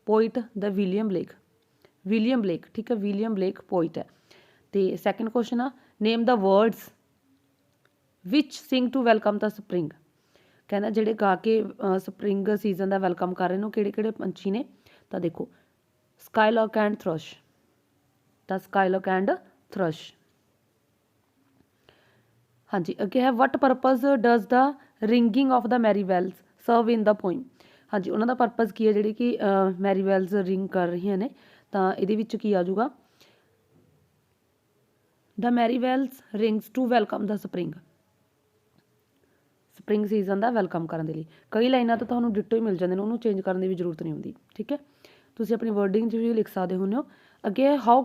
ਪੋਇਟ ਦ ਵਿਲੀਅਮ ਬਲੇਕ, ਠੀਕ ਹੈ, ਵਿਲੀਅਮ ਬਲੇਕ ਪੋਇਟ ਹੈ। ਤੇ ਸੈਕਿੰਡ ਕੁਐਸਚਨ ਆ, name the words which sing to welcome the spring. ਕਹਿੰਦਾ ਜਿਹੜੇ ਗਾ ਕੇ ਸਪਰਿੰਗ ਸੀਜ਼ਨ ਦਾ ਵੈਲਕਮ ਕਰ ਰਹੇ ਨੇ ਉਹ ਕਿਹੜੇ ਕਿਹੜੇ ਪੰਛੀ ਨੇ, ਤਾਂ ਦੇਖੋ ਸਕਾਈਲੌਕ ਐਂਡ ਥਰਸ਼, ਤਾਂ ਸਕਾਈਲੌਕ ਐਂਡ ਥਰਸ਼। ਹਾਂਜੀ, ਅੱਗੇ ਹੈ what purpose does the ringing of the merry bells serve in the poem. ਹਾਂਜੀ, ਉਹਨਾਂ ਦਾ ਪਰਪਸ ਕੀ ਹੈ ਜਿਹੜੀ ਕਿ ਮੈਰੀ ਵੈਲਸ ਰਿੰਗ ਕਰ ਰਹੀਆਂ ਨੇ, ਤਾਂ ਇਹਦੇ ਵਿੱਚ ਕੀ ਆ ਜਾਊਗਾ, the merry bells rings to welcome the spring season ਦਾ ਵੈਲਕਮ ਕਰਨ ਦੇ ਲਈ। ਕਈ ਲਾਈਨਾਂ ਤਾਂ ਤੁਹਾਨੂੰ ਡਿਟੋ ਹੀ ਮਿਲ ਜਾਂਦੇ ਨੇ, ਉਹਨੂੰ ਚੇਂਜ ਕਰਨ ਦੀ ਵੀ ਜ਼ਰੂਰਤ ਨਹੀਂ ਹੁੰਦੀ, ਠੀਕ ਹੈ। ਤੁਸੀਂ ਆਪਣੀ ਵਰਡਿੰਗ 'ਚ ਵੀ ਲਿਖ ਸਕਦੇ ਹੁੰਦੇ ਹੋ। ਅੱਗੇ how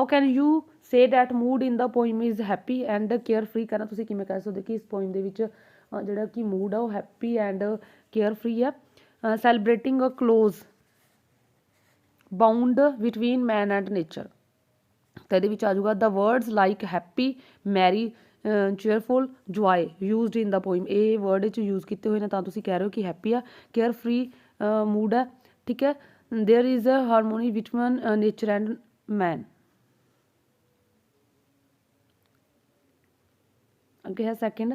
can you say that mood in the poem is happy and care free. ਕਹਿੰਦਾ ਤੁਸੀਂ ਕਿਵੇਂ ਕਹਿ ਸਕਦੇ ਕਿ ਇਸ ਪੋਇਮ ਦੇ ਵਿੱਚ ਜਿਹੜਾ ਕਿ ਮੂਡ ਆ ਉਹ ਹੈਪੀ ਐਂਡ ਕੇਅਰ ਫਰੀ ਆ। Celebrating a close bond between man and nature, ਤਾਂ ਇਹਦੇ ਵਿੱਚ ਆ ਜਾਊਗਾ the words like happy, merry, cheerful, joy used in the poem. ਇਹ ਵਰਡ ਵਿੱਚ ਯੂਜ਼ ਕੀਤੇ ਹੋਏ ਨੇ ਤਾਂ ਤੁਸੀਂ ਕਹਿ ਰਹੇ ਹੋ ਕਿ ਹੈਪੀ ਆ। ਕੇਅਰ ਫਰੀ ਮੂਡ ਹੈ, ਠੀਕ ਹੈ। There is a harmony between nature and man. ਅੱਗੇ ਹੈ ਸੈਕਿੰਡ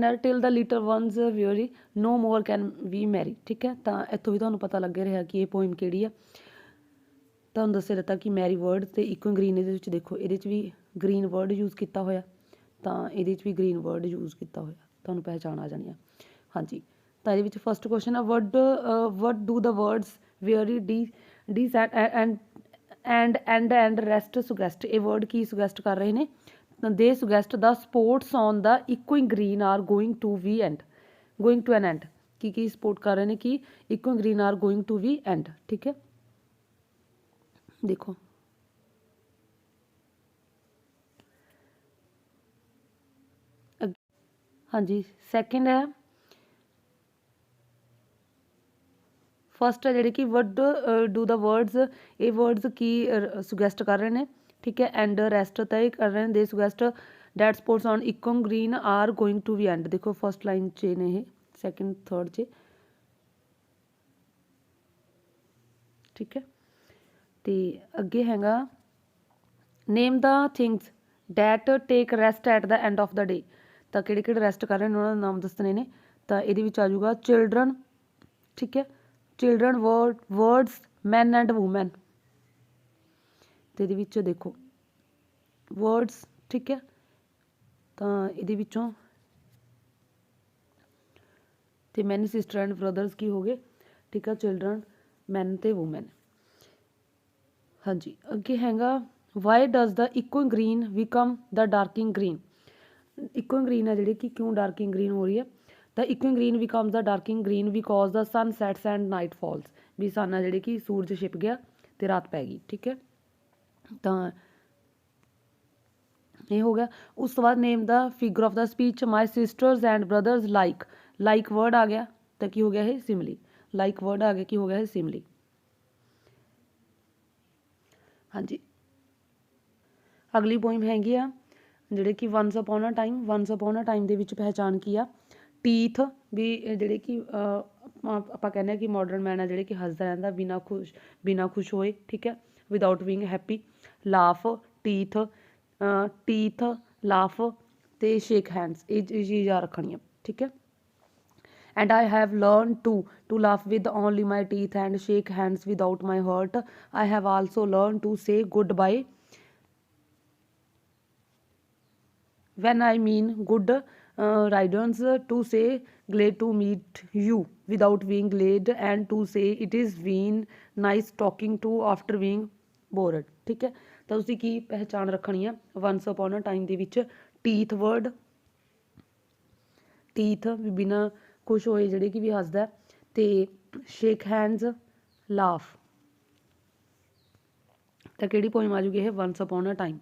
ਹੈ till the little ones weary no more can be merry, ਠੀਕ ਹੈ। ਤਾਂ ਇੱਥੋਂ ਵੀ ਤੁਹਾਨੂੰ ਪਤਾ ਲੱਗ ਰਿਹਾ ਕਿ ਇਹ ਪੋਇਮ ਕਿਹੜੀ ਆ। ਤੁਹਾਨੂੰ ਦੱਸਿਆ ਦਿੱਤਾ ਕਿ ਮੈਰੀ ਵਰਡ ਅਤੇ ਇਕੋ ਗ੍ਰੀਨ ਇਹਦੇ ਵਿੱਚ ਦੇਖੋ, ਇਹਦੇ 'ਚ ਵੀ ਗ੍ਰੀਨ ਵਰਡ ਯੂਜ਼ ਕੀਤਾ ਹੋਇਆ, ਤਾਂ ਇਹਦੇ 'ਚ ਵੀ ਗ੍ਰੀਨ ਵਰਡ ਯੂਜ਼ ਕੀਤਾ ਹੋਇਆ, ਤੁਹਾਨੂੰ ਪਹਿਚਾਣ ਆ ਜਾਣੀ ਆ। ਹਾਂਜੀ, ਤਾਂ ਇਹਦੇ ਵਿੱਚ ਫਸਟ ਕੁਐਸਚਨ ਆ what do the words weary the set and rest suggest. ਇਹ ਵਰਡ ਕੀ ਸੁਗੈਸਟ ਕਰ ਰਹੇ ਨੇ? They suggest the sports on the echoing green are going to an end. ਕੀ ਸਪੋਰਟ ਕਰ ਰਹੇ ਨੇ ਕਿ echoing green are going to be end, ਠੀਕ ਹੈ। ਦੇਖੋ ਹਾਂਜੀ, ਸੈਕਿੰਡ ਹੈ ਫਸਟ ਹੈ ਜਿਹੜੇ ਕਿ ਵਟ ਡੂ ਦਾ ਵਰਡਸ, ਇਹ ਵਰਡਸ ਕੀ ਸੁਗੈਸਟ ਕਰ ਰਹੇ ਨੇ, ਠੀਕ ਹੈ। ਐਂਡ ਰੈਸਟ ਤਾਂ ਇਹ ਕਰ ਰਹੇ ਨੇ they suggest that sports on ਇਕਮ green are going to be end. ਦੇਖੋ ਫਸਟ ਲਾਈਨ 'ਚ ਨੇ ਇਹ, ਸੈਕਿੰਡ ਥਰਡ 'ਚ, ਠੀਕ ਹੈ। ਤੇ ਅੱਗੇ ਹੈਗਾ name the things that take rest at the end of the day. ਤਾਂ ਕਿਹੜੇ ਕਿਹੜੇ ਰੈਸਟ ਕਰ ਰਹੇ ਨੇ ਉਹਨਾਂ ਦਾ ਨਾਮ ਦੱਸਣੇ ਨੇ। ਤਾਂ ਇਹਦੇ ਵਿੱਚ ਆ ਜਾਊਗਾ ਚਿਲਡਰਨ, ਠੀਕ ਹੈ। Children words man and woman. ਤੇ ਇਹਦੇ ਵਿੱਚ ਦੇਖੋ ਵਰਡਸ, ਠੀਕ ਹੈ। ਤਾਂ ਇਹਦੇ ਵਿੱਚੋਂ ਤੇ ਮੈਨੀ ਸਿਸਟਰ ਐਂਡ ਬ੍ਰਦਰਸ ਕੀ ਹੋ ਗਏ, ਠੀਕ ਹੈ। ਚਿਲਡਰਨ, ਮੈਨ ਤੇ ਵੂਮੈਨ। ਹਾਂਜੀ, ਅੱਗੇ ਹੈਗਾ ਵਾਈ ਡਜ਼ ਦਾ ਇਕੋ ਗ੍ਰੀਨ ਬਿਕਮ ਦਾ ਡਾਰਕਿੰਗ ਗ੍ਰੀਨ। ਇਕੋ ਗ੍ਰੀਨ ਹੈ ਜਿਹੜੀ ਕਿ ਕਿਉਂ ਡਾਰਕਿੰਗ ਗ੍ਰੀਨ ਹੋ ਰਹੀ ਹੈ। ਤਾਂ ਇਕੋ green becomes the darkening green because the sun sets and night falls. ਵੀ ਸਨ ਹੈ ਜਿਹੜੇ ਕਿ ਸੂਰਜ ਛਿਪ ਗਿਆ ਤੇ ਰਾਤ ਪੈ ਗਈ, ਠੀਕ ਹੈ। ਤਾਂ ਇਹ ਹੋ ਗਿਆ। ਉਸ ਤੋਂ ਬਾਅਦ name the figure of the speech my sisters and brothers like word ਆ ਗਿਆ ਤਾਂ ਕੀ ਹੋ ਗਿਆ ਇਹ ਸਿਮਲੀ। ਲਾਈਕ ਵਰਡ ਆ ਗਿਆ ਕੀ ਹੋ ਗਿਆ ਇਹ ਸਿਮਲੀ। ਹਾਂਜੀ, ਅਗਲੀ ਪੋਇਮ ਹੈਗੀ ਆ ਜਿਹੜੇ ਕਿ ਵਨਸ ਅਪੋਨ ਅ ਟਾਈਮ ਦੇ ਵਿੱਚ ਪਹਿਚਾਣ ਕੀ ਆ। ਟੀਥ ਵੀ ਜਿਹੜੇ ਕਿ ਆਪਾਂ ਕਹਿੰਦੇ ਹਾਂ ਕਿ ਮਾਡਰਨ ਮੈਨ ਆ ਜਿਹੜੇ ਕਿ ਹੱਸਦਾ ਰਹਿੰਦਾ ਬਿਨਾਂ ਖੁਸ਼ ਹੋਏ, ਠੀਕ ਹੈ। Without being happy. Laugh, teeth laugh ਤੇ ਸ਼ੇਕ ਹੈਂਡਸ, ਇਹ ਚੀਜ਼ ਯਾਦ ਰੱਖਣੀ ਆ, ਠੀਕ ਹੈ। And I have learned to laugh with only my teeth and shake hands without my heart. I have also learned to say goodbye when I mean good riddance, to say glad to meet you without being glad, and to say it is been nice talking to after being bored, ਠੀਕ ਹੈ। ਤਾਂ ਤੁਸੀਂ ਕੀ ਪਹਿਚਾਣ ਰੱਖਣੀ ਆ ਵਨਸ ਅਪੋਨ ਅ ਟਾਈਮ ਦੇ ਵਿੱਚ। ਟੀਥ ਵਰਡ, ਟੀਥ ਵੀ ਬਿਨਾਂ ਖੁਸ਼ ਹੋਏ ਜਿਹੜੇ ਕਿ ਵੀ ਹੱਸਦਾ, ਤੇ ਸ਼ੇਕ ਹੈਂਡਸ ਲਾਫ। ਤਾਂ ਕਿਹੜੀ ਪੋਇਮ ਆ ਜੂਗੀ ਇਹ ਵਨਸ ਅਪੋਨ ਅ ਟਾਈਮ।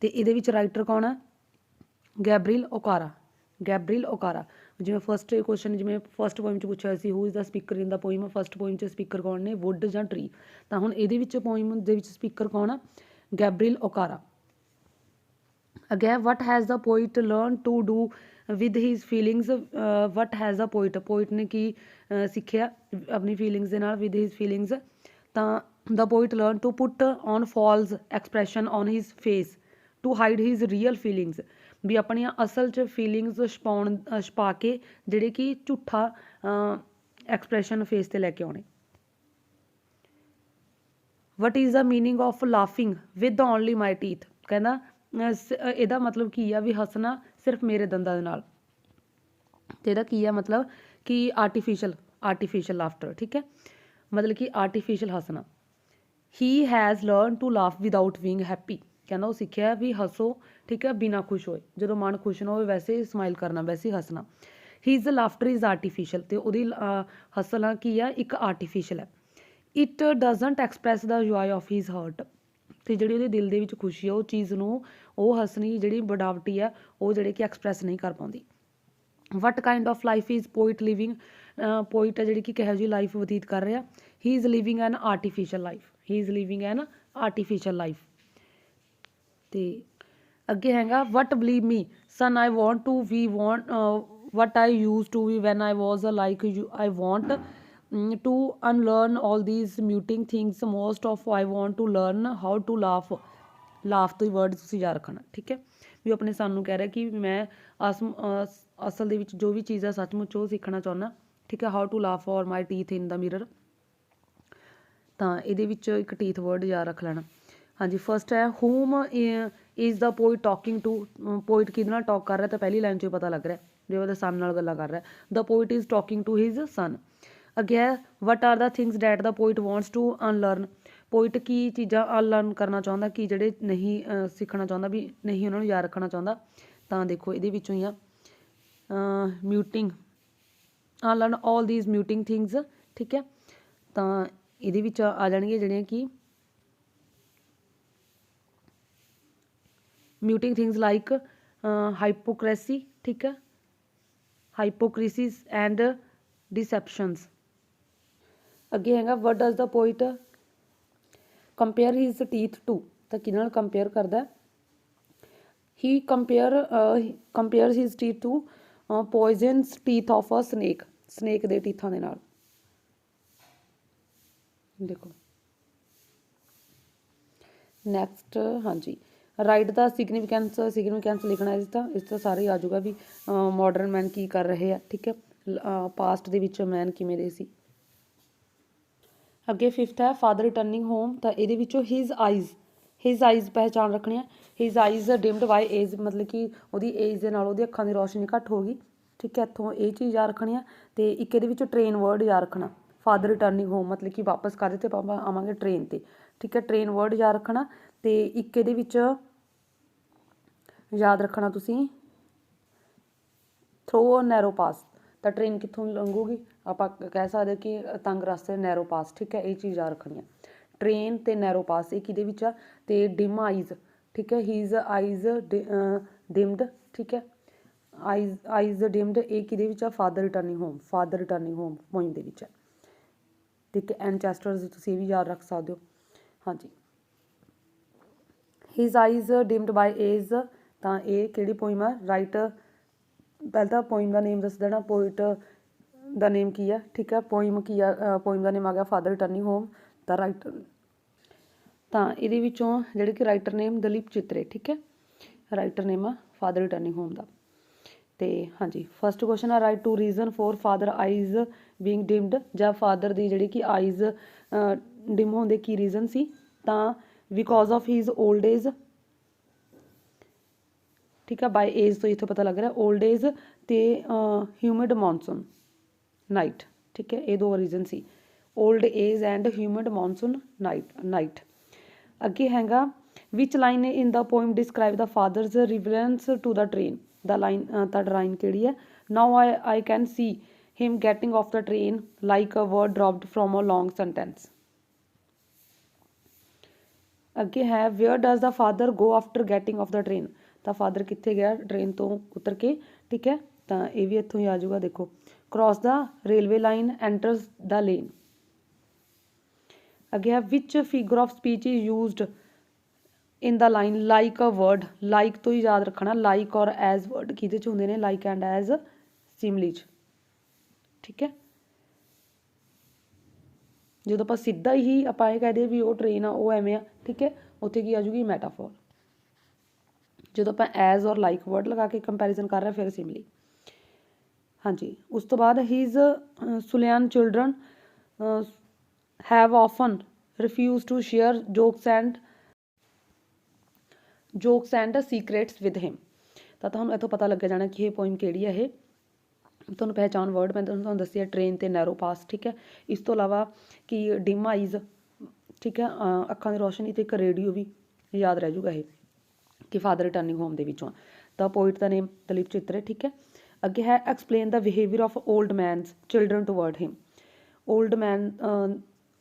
ਤੇ ਇਹਦੇ ਵਿੱਚ ਰਾਈਟਰ ਕੌਣ ਆ? Gabriel Okara. ਜਿਵੇਂ ਫਸਟ ਕੁਐਸਚਨ ਜਿਵੇਂ ਫਸਟ ਪੋਇਮ 'ਚ ਪੁੱਛਿਆ ਸੀ who is the speaker in the poem. First poem 'ਚ ਸਪੀਕਰ ਕੌਣ ਨੇ, ਵੁੱਡ ਜਾਂ ਟਰੀ। ਤਾਂ ਹੁਣ ਇਹਦੇ ਵਿੱਚ ਪੋਇਮ ਦੇ ਵਿੱਚ ਸਪੀਕਰ ਕੌਣ ਆ? Gabriel Okara. ਅੱਗੇ what has the poet learn to do with his feelings. What has the poet ਨੇ ਕੀ ਸਿੱਖਿਆ ਆਪਣੀ ਫੀਲਿੰਗਸ ਦੇ ਨਾਲ, ਵਿਦ ਹਿਜ਼ ਫੀਲਿੰਗਸ। ਤਾਂ the poet learn to put on false expression on his face to hide his real feelings. ਵੀ ਆਪਣੀਆਂ ਅਸਲ 'ਚ ਫੀਲਿੰਗਸ ਛੁਪਾ ਕੇ ਜਿਹੜੇ ਕਿ ਝੂਠਾ ਐਕਸਪ੍ਰੈਸ਼ਨ ਫੇਸ 'ਤੇ ਲੈ ਕੇ ਆਉਣੇ। ਵਟ is the meaning of laughing with only my teeth. ਕਹਿੰਦਾ ਇਹਦਾ ਮਤਲਬ ਕੀ ਆ ਵੀ ਹੱਸਣਾ ਸਿਰਫ ਮੇਰੇ ਦੰਦਾਂ ਦੇ ਨਾਲ। ਤੇ ਇਹਦਾ ਕੀ ਆ ਮਤਲਬ ਕਿ ਆਰਟੀਫਿਸ਼ਲ ਲਾਫਟਰ, ਠੀਕ ਹੈ। ਮਤਲਬ ਕਿ ਆਰਟੀਫਿਸ਼ਲ ਹੱਸਣਾ। He has learn to laugh without being happy. ਕਹਿੰਦਾ ਉਹ ਸਿੱਖਿਆ ਵੀ ਹੱਸੋ, ਠੀਕ ਹੈ, ਬਿਨਾਂ ਖੁਸ਼ ਹੋਏ। ਜਦੋਂ ਮਨ ਖੁਸ਼ ਨਾ ਹੋਵੇ ਵੈਸੇ ਸਮਾਈਲ ਕਰਨਾ, ਵੈਸੇ ਹੱਸਣਾ। His laughter is artificial. ਤੇ ਉਹਦੀ ਹੱਸਣਾ ਕੀ ਆ ਇੱਕ ਆਰਟੀਫਿਸ਼ਲ ਹੈ। It doesn't express the joy of his heart. ਤੇ ਜਿਹੜੀ ਉਹਦੇ ਦਿਲ ਦੇ ਵਿੱਚ ਖੁਸ਼ੀ ਆ ਉਹ ਚੀਜ਼ ਨੂੰ ਉਹ ਹੱਸਣੀ ਜਿਹੜੀ ਬਨਾਵਟੀ ਆ ਉਹ ਜਿਹੜੇ ਕਿ ਐਕਸਪ੍ਰੈਸ ਨਹੀਂ ਕਰ ਪਾਉਂਦੀ। What kind of life is poet living. Poet ਆ ਜਿਹੜੀ ਕਿ ਕਿਹੋ ਜਿਹੀ ਲਾਈਫ ਬਤੀਤ ਕਰ ਰਿਹਾ। He is living an artificial life. Artificial life. ਤੇ ਅੱਗੇ ਹੈਗਾ what believe me son I want to be want what I used to be when I was like you I want to unlearn all these muting things most of I want to learn how to laugh. Laugh ਤੋਂ ਹੀ ਵਰਡ ਤੁਸੀਂ ਯਾਦ ਰੱਖਣਾ, ਠੀਕ ਹੈ। ਵੀ ਆਪਣੇ ਸਾਨੂੰ ਕਹਿ ਰਿਹਾ ਕਿ ਮੈਂ ਅਸਲ ਦੇ ਵਿੱਚ ਜੋ ਵੀ ਚੀਜ਼ ਹੈ ਸੱਚਮੁੱਚ ਉਹ ਸਿੱਖਣਾ ਚਾਹੁੰਦਾ, ਠੀਕ ਹੈ। ਹਾਊ ਟੂ ਲਾਫ ਔਰ ਮਾਈ ਟੀਥ ਇਨ ਦਾ ਮਿਰਰ। ਤਾਂ ਇਹਦੇ ਵਿੱਚ ਇੱਕ ਟੀਥ ਵਰਡ ਯਾਦ ਰੱਖ ਲੈਣਾ। ਹਾਂਜੀ, ਫਸਟ ਹੈ whom is the poet talking to. Poet ਕਿਹਦੇ ਨਾਲ ਟਾਕ ਕਰ ਰਿਹਾ ਤਾਂ ਪਹਿਲੀ ਲਾਈਨ 'ਚ ਪਤਾ ਲੱਗ ਰਿਹਾ ਵੀ ਉਹਦੇ ਸਨ ਨਾਲ ਗੱਲਾਂ ਕਰ ਰਿਹਾ। The poet is talking to his son. ਅੱਗੇ ਹੈ what are the things that the poet wants to unlearn. Poet ਕੀ ਚੀਜ਼ਾਂ ਅਨਲਰਨ ਕਰਨਾ ਚਾਹੁੰਦਾ, ਕਿ ਜਿਹੜੇ ਨਹੀਂ ਸਿੱਖਣਾ ਚਾਹੁੰਦਾ, ਵੀ ਨਹੀਂ ਉਹਨਾਂ ਨੂੰ ਯਾਦ ਰੱਖਣਾ ਚਾਹੁੰਦਾ। ਤਾਂ ਦੇਖੋ ਇਹਦੇ ਵਿੱਚੋਂ ਹੀ ਆ muting, ਅਨਲਰਨ all these muting things, ਠੀਕ ਹੈ। ਤਾਂ ਇਹਦੇ ਵਿੱਚ ਆ ਜਾਣਗੀਆਂ ਜਿਹੜੀਆਂ ਕਿ ਮਿਊਟਿੰਗ ਥਿੰਗਸ ਲਾਈਕ ਹਾਈਪੋਕ੍ਰੇਸੀ, ਠੀਕ ਹੈ, ਹਾਈਪੋਕ੍ਰੀਸੀਸ ਐਂਡ ਡਿਸੈਪਸ਼ਨਸ। ਅੱਗੇ ਹੈਗਾ what does the poet compare his teeth to. ਤਾਂ ਕਿਹਦੇ ਨਾਲ ਕੰਪੇਅਰ ਕਰਦਾ? He compares his teeth to poisonous teeth of a snake. Snake ਦੇ ਟੀਥਾਂ ਦੇ ਨਾਲ। ਦੇਖੋ ਨੈਕਸਟ, ਹਾਂਜੀ, ਰਾਈਟ ਦਾ ਸਿਗਨੀਫਿਕੈਂਸ ਲਿਖਣਾ ਇਸ ਤਾਂ ਸਾਰੇ ਹੀ ਆ ਜਾਊਗਾ ਵੀ ਮਾਡਰਨ ਮੈਨ ਕੀ ਕਰ ਰਹੇ ਆ, ਠੀਕ ਹੈ, ਪਾਸਟ ਦੇ ਵਿੱਚ ਮੈਨ ਕਿਵੇਂ ਦੇ ਸੀ। ਅੱਗੇ ਫਿਫਥ ਹੈ ਫਾਦਰ ਰਿਟਰਨਿੰਗ ਹੋਮ। ਤਾਂ ਇਹਦੇ ਵਿੱਚੋਂ ਹਿਜ਼ ਆਈਜ਼ ਪਹਿਚਾਣ ਰੱਖਣੀ ਹੈ। ਹਿਜ਼ ਆਈਜ਼ ਡਿਮਡ ਬਾਈ ਏਜ, ਮਤਲਬ ਕਿ ਉਹਦੀ ਏਜ ਦੇ ਨਾਲ ਉਹਦੀ ਅੱਖਾਂ ਦੀ ਰੋਸ਼ਨੀ ਘੱਟ ਹੋ ਗਈ, ਠੀਕ ਹੈ। ਇੱਥੋਂ ਇਹ ਚੀਜ਼ ਯਾਦ ਰੱਖਣੀ ਆ। ਅਤੇ ਇੱਕ ਇਹਦੇ ਵਿੱਚੋਂ ਟ੍ਰੇਨ ਵਰਡ ਯਾਦ ਰੱਖਣਾ। ਫਾਦਰ ਰਿਟਰਨਿੰਗ ਹੋਮ ਮਤਲਬ ਕਿ ਵਾਪਸ ਕਾਹਦੇ 'ਤੇ ਆਪਾਂ ਆਵਾਂਗੇ? ਟ੍ਰੇਨ 'ਤੇ, ਠੀਕ ਹੈ। ਟ੍ਰੇਨ ਵਰਡ ਯਾਦ ਰੱਖਣਾ। ਅਤੇ ਇੱਕ ਇਹਦੇ ਵਿੱਚ ਯਾਦ ਰੱਖਣਾ ਤੁਸੀਂ ਥਰੋ ਨੈਰੋ ਪਾਸ। ਤਾਂ ਟ੍ਰੇਨ ਕਿੱਥੋਂ ਲੰਘੂਗੀ? ਆਪਾਂ ਕਹਿ ਸਕਦੇ ਕਿ ਤੰਗ ਰਸਤੇ ਨੈਰੋ ਪਾਸ, ਠੀਕ ਹੈ। ਇਹ ਚੀਜ਼ ਯਾਦ ਰੱਖਣੀ ਆ। ਟ੍ਰੇਨ ਅਤੇ ਨੈਰੋ ਪਾਸ ਇਹ ਕਿਹਦੇ ਵਿੱਚ ਆ? ਅਤੇ ਡਿਮ ਆਈਜ਼, ਠੀਕ ਹੈ। ਹੀਜ਼ ਆਈਜ਼ ਡਿਮਡ, ਠੀਕ ਹੈ। ਆਈਜ਼ ਡਿਮਡ ਇਹ ਕਿਹਦੇ ਵਿੱਚ ਆ? ਫਾਦਰ ਰਿਟਰਨਿੰਗ ਹੋਮ ਪੋਇਮ ਦੇ ਵਿੱਚ ਆ, ਠੀਕ ਹੈ। ਐਨਚੈਸਟਰਸ ਤੁਸੀਂ ਇਹ ਵੀ ਯਾਦ ਰੱਖ ਸਕਦੇ ਹੋ। ਹਾਂਜੀ, ਹਿਜ਼ ਆਈਜ਼ ਡਿਮਡ ਬਾਈ ਏਜ। ਤਾਂ ਇਹ ਕਿਹੜੀ ਪੋਇਮ ਆ? ਰਾਈਟ, ਪਹਿਲਾਂ ਤਾਂ ਪੋਇਮ ਦਾ ਨੇਮ ਦੱਸ ਦੇਣਾ, ਪੋਇਟ ਦਾ ਨੇਮ ਕੀ ਆ, ਠੀਕ ਹੈ। ਪੋਇਮ ਕੀ ਆ? ਪੋਇਮ ਦਾ ਨੇਮ ਆ ਗਿਆ ਫਾਦਰ ਰਿਟਰਨਿੰਗ ਹੋਮ। ਤਾਂ ਰਾਈਟਰ, ਤਾਂ ਇਹਦੇ ਵਿੱਚੋਂ ਜਿਹੜੇ ਕਿ ਰਾਈਟਰ ਨੇਮ ਦਲੀਪ ਚਿੱਤਰੇ, ਠੀਕ ਹੈ। ਰਾਈਟਰ ਨੇਮ ਆ ਫਾਦਰ ਰਿਟਰਨਿੰਗ ਹੋਮ ਦਾ। ਅਤੇ ਹਾਂਜੀ, ਫਸਟ ਕੁਐਸਚਨ ਆ write two reason for father eyes being dimmed. ਜਾਂ ਫਾਦਰ ਦੀ ਜਿਹੜੀ ਕਿ ਆਈਜ਼ ਡਿਮ ਹੋਣ ਦੇ ਕੀ ਰੀਜ਼ਨ ਸੀ? ਤਾਂ because of his old age, ਠੀਕ ਹੈ। ਬਾਈ ਏਜ ਤੋਂ ਇੱਥੋਂ ਪਤਾ ਲੱਗ ਰਿਹਾ ਓਲਡ ਏਜ, ਅਤੇ ਹਿਊਮਿਡ ਮੌਨਸੂਨ ਨਾਈਟ, ਠੀਕ ਹੈ। ਇਹ ਦੋ ਰੀਜ਼ਨ ਸੀ, old age and humid monsoon night. ਅੱਗੇ ਹੈਗਾ which line in the poem describe the father's reverence to the train. The line, ਤੁਹਾਡਾ ਲਾਈਨ ਕਿਹੜੀ ਹੈ? Now I can see him getting off the train like a word dropped from a long sentence. ਅੱਗੇ ਹੈ where does the father go after getting off the train. ਤਾਂ ਫਾਦਰ ਕਿੱਥੇ ਗਿਆ ਟ੍ਰੇਨ ਤੋਂ ਉਤਰ ਕੇ, ਠੀਕ ਹੈ। ਤਾਂ ਇਹ ਵੀ ਇੱਥੋਂ ਹੀ ਆ ਜਾਊਗਾ। ਦੇਖੋ cross the railway line, enters the lane. ਅੱਗੇ ਹੈ which figure of speech is used in the line like a word. Like ਤੋਂ ਹੀ ਯਾਦ ਰੱਖਣਾ, ਲਾਈਕ ਔਰ ਐਜ਼ ਵਰਡ ਕਿਹਦੇ 'ਚ ਹੁੰਦੇ ਨੇ? ਲਾਈਕ ਐਂਡ ਐਜ਼ ਸਿਮਲੀ 'ਚ, ਠੀਕ ਹੈ। ਜਦੋਂ ਆਪਾਂ ਸਿੱਧਾ ਹੀ ਆਪਾਂ ਇਹ ਕਹਿ ਦਈਏ ਵੀ ਉਹ ਟ੍ਰੇਨ ਆ, ਉਹ ਐਵੇਂ ਆ, ਠੀਕ ਹੈ, ਉੱਥੇ ਕੀ ਆ ਜੂਗੀ? ਮੈਟਾਫੋਰ। ਜਦੋਂ ਆਪਾਂ ਐਜ਼ ਔਰ ਲਾਈਕ ਵਰਡ ਲਗਾ ਕੇ ਕੰਪੈਰੀਜ਼ਨ ਕਰ ਰਹੇ ਫਿਰ ਸਿਮਲੀ। ਹਾਂਜੀ, ਉਸ ਤੋਂ ਬਾਅਦ his sullen children have often refused to share jokes and secrets with him. ਤਾਂ ਤੁਹਾਨੂੰ ਇੱਥੋਂ ਪਤਾ ਲੱਗ ਜਾਣਾ ਕਿ ਇਹ ਪੋਇਮ ਕਿਹੜੀ ਹੈ। ਇਹ ਤੁਹਾਨੂੰ ਪਹਿਚਾਣ ਵਰਡ ਮੈਂ ਤੁਹਾਨੂੰ ਦੱਸਿਆ ਟ੍ਰੇਨ ਅਤੇ ਨੈਰੋ ਪਾਸ, ਠੀਕ ਹੈ। ਇਸ ਤੋਂ ਇਲਾਵਾ ਕਿ ਡਿਮ ਆਈਜ਼, ਠੀਕ ਹੈ, ਅੱਖਾਂ ਦੀ ਰੋਸ਼ਨੀ, ਅਤੇ ਇੱਕ ਰੇਡੀਓ ਵੀ ਯਾਦ ਰਹਿ ਜੂਗਾ ਇਹ ਕਿ ਫਾਦਰ ਰਿਟਰਨਿੰਗ ਹੋਮ ਦੇ ਵਿੱਚੋਂ। ਤਾਂ ਪੋਇਟ ਦਾ ਨੇਮ ਦਲੀਪ ਚਿੱਤਰੇ, ਠੀਕ ਹੈ। ਅੱਗੇ ਹੈ explain the behaviour of old man's children toward him.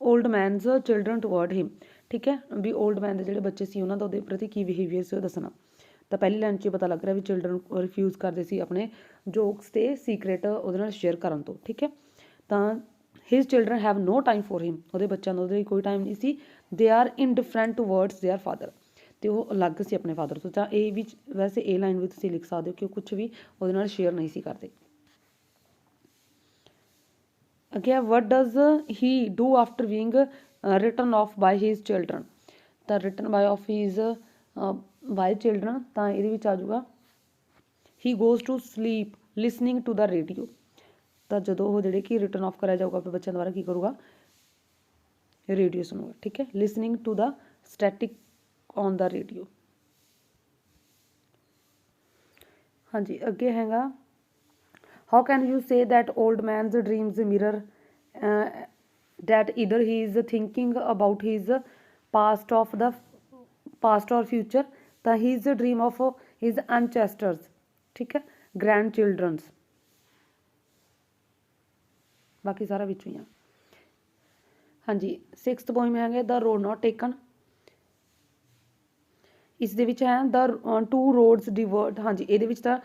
Old man's children toward him, ਠੀਕ ਹੈ। ਵੀ ਓਲਡ ਮੈਨ ਦੇ ਜਿਹੜੇ ਬੱਚੇ ਸੀ ਉਹਨਾਂ ਦਾ ਉਹਦੇ ਪ੍ਰਤੀ ਕੀ ਬਿਹੇਵੀਅਰ ਸੀ ਉਹ ਦੱਸਣਾ। ਤਾਂ ਪਹਿਲੀ ਲਾਈਨ 'ਚ ਪਤਾ ਲੱਗ ਰਿਹਾ ਵੀ ਚਿਲਡਰਨ ਰਿਫਿਊਜ਼ ਕਰਦੇ ਸੀ ਆਪਣੇ ਜੋਕਸ ਅਤੇ ਸੀਕਰੇਟ ਉਹਦੇ ਨਾਲ ਸ਼ੇਅਰ ਕਰਨ ਤੋਂ, ਠੀਕ ਹੈ। ਤਾਂ his children have no time for him, ਉਹਦੇ ਬੱਚਿਆਂ ਦਾ ਉਹਦੇ ਲਈ ਕੋਈ ਟਾਈਮ ਨਹੀਂ ਸੀ। They are indifferent towards their father, ਤੇ ਉਹ ਅਲੱਗ ਸੀ ਆਪਣੇ ਫਾਦਰ ਤੋਂ। ਤਾਂ ਇਹ ਵਿੱਚ ਵੈਸੇ ਇਹ ਲਾਈਨ ਵੀ ਤੁਸੀਂ ਲਿਖ ਸਕਦੇ ਹੋ ਕਿ ਉਹ ਕੁਝ ਵੀ ਉਹਦੇ ਨਾਲ ਸ਼ੇਅਰ ਨਹੀਂ ਸੀ ਕਰਦੇ। ਅੱਗੇ what does he do after being written off by his children, ਤਾਂ written by off his by children, ਤਾਂ ਇਹਦੇ ਵਿੱਚ ਆ ਜਾਊਗਾ he goes to sleep listening to the radio. ਤਾਂ ਜਦੋਂ ਉਹ ਜਿਹੜੇ ਕਿ ਰਿਟਨ ਆਫ ਕਰਿਆ ਜਾਊਗਾ ਆਪਣੇ ਬੱਚਿਆਂ ਦੁਆਰਾ ਕੀ ਕਰੂਗਾ, ਰੇਡੀਓ ਸੁਣੂਗਾ। ਠੀਕ ਹੈ, listening to the static on the radio. ਹਾਂਜੀ, ਅੱਗੇ ਹੈਗਾ how can you say that old man's dreams mirror that either he is thinking about his past or future, ਤਾਂ he is the dream of his ancestors, ਠੀਕ ਹੈ, grandchildren's, ਬਾਕੀ ਸਾਰਾ ਵਿੱਚੋਂ ਹੀ ਆ। ਹਾਂਜੀ, 6th ਪੋਇਮ ਹੈਗੇ ਦ ਰੋਡ ਨਾਟ ਟੇਕਨ। ਇਸ ਦੇ ਵਿੱਚ ਹੈ ਦ ਟੂ ਰੋਡਸ ਡਿਵਰਟ। ਹਾਂਜੀ, ਇਹਦੇ ਵਿੱਚ ਤਾਂ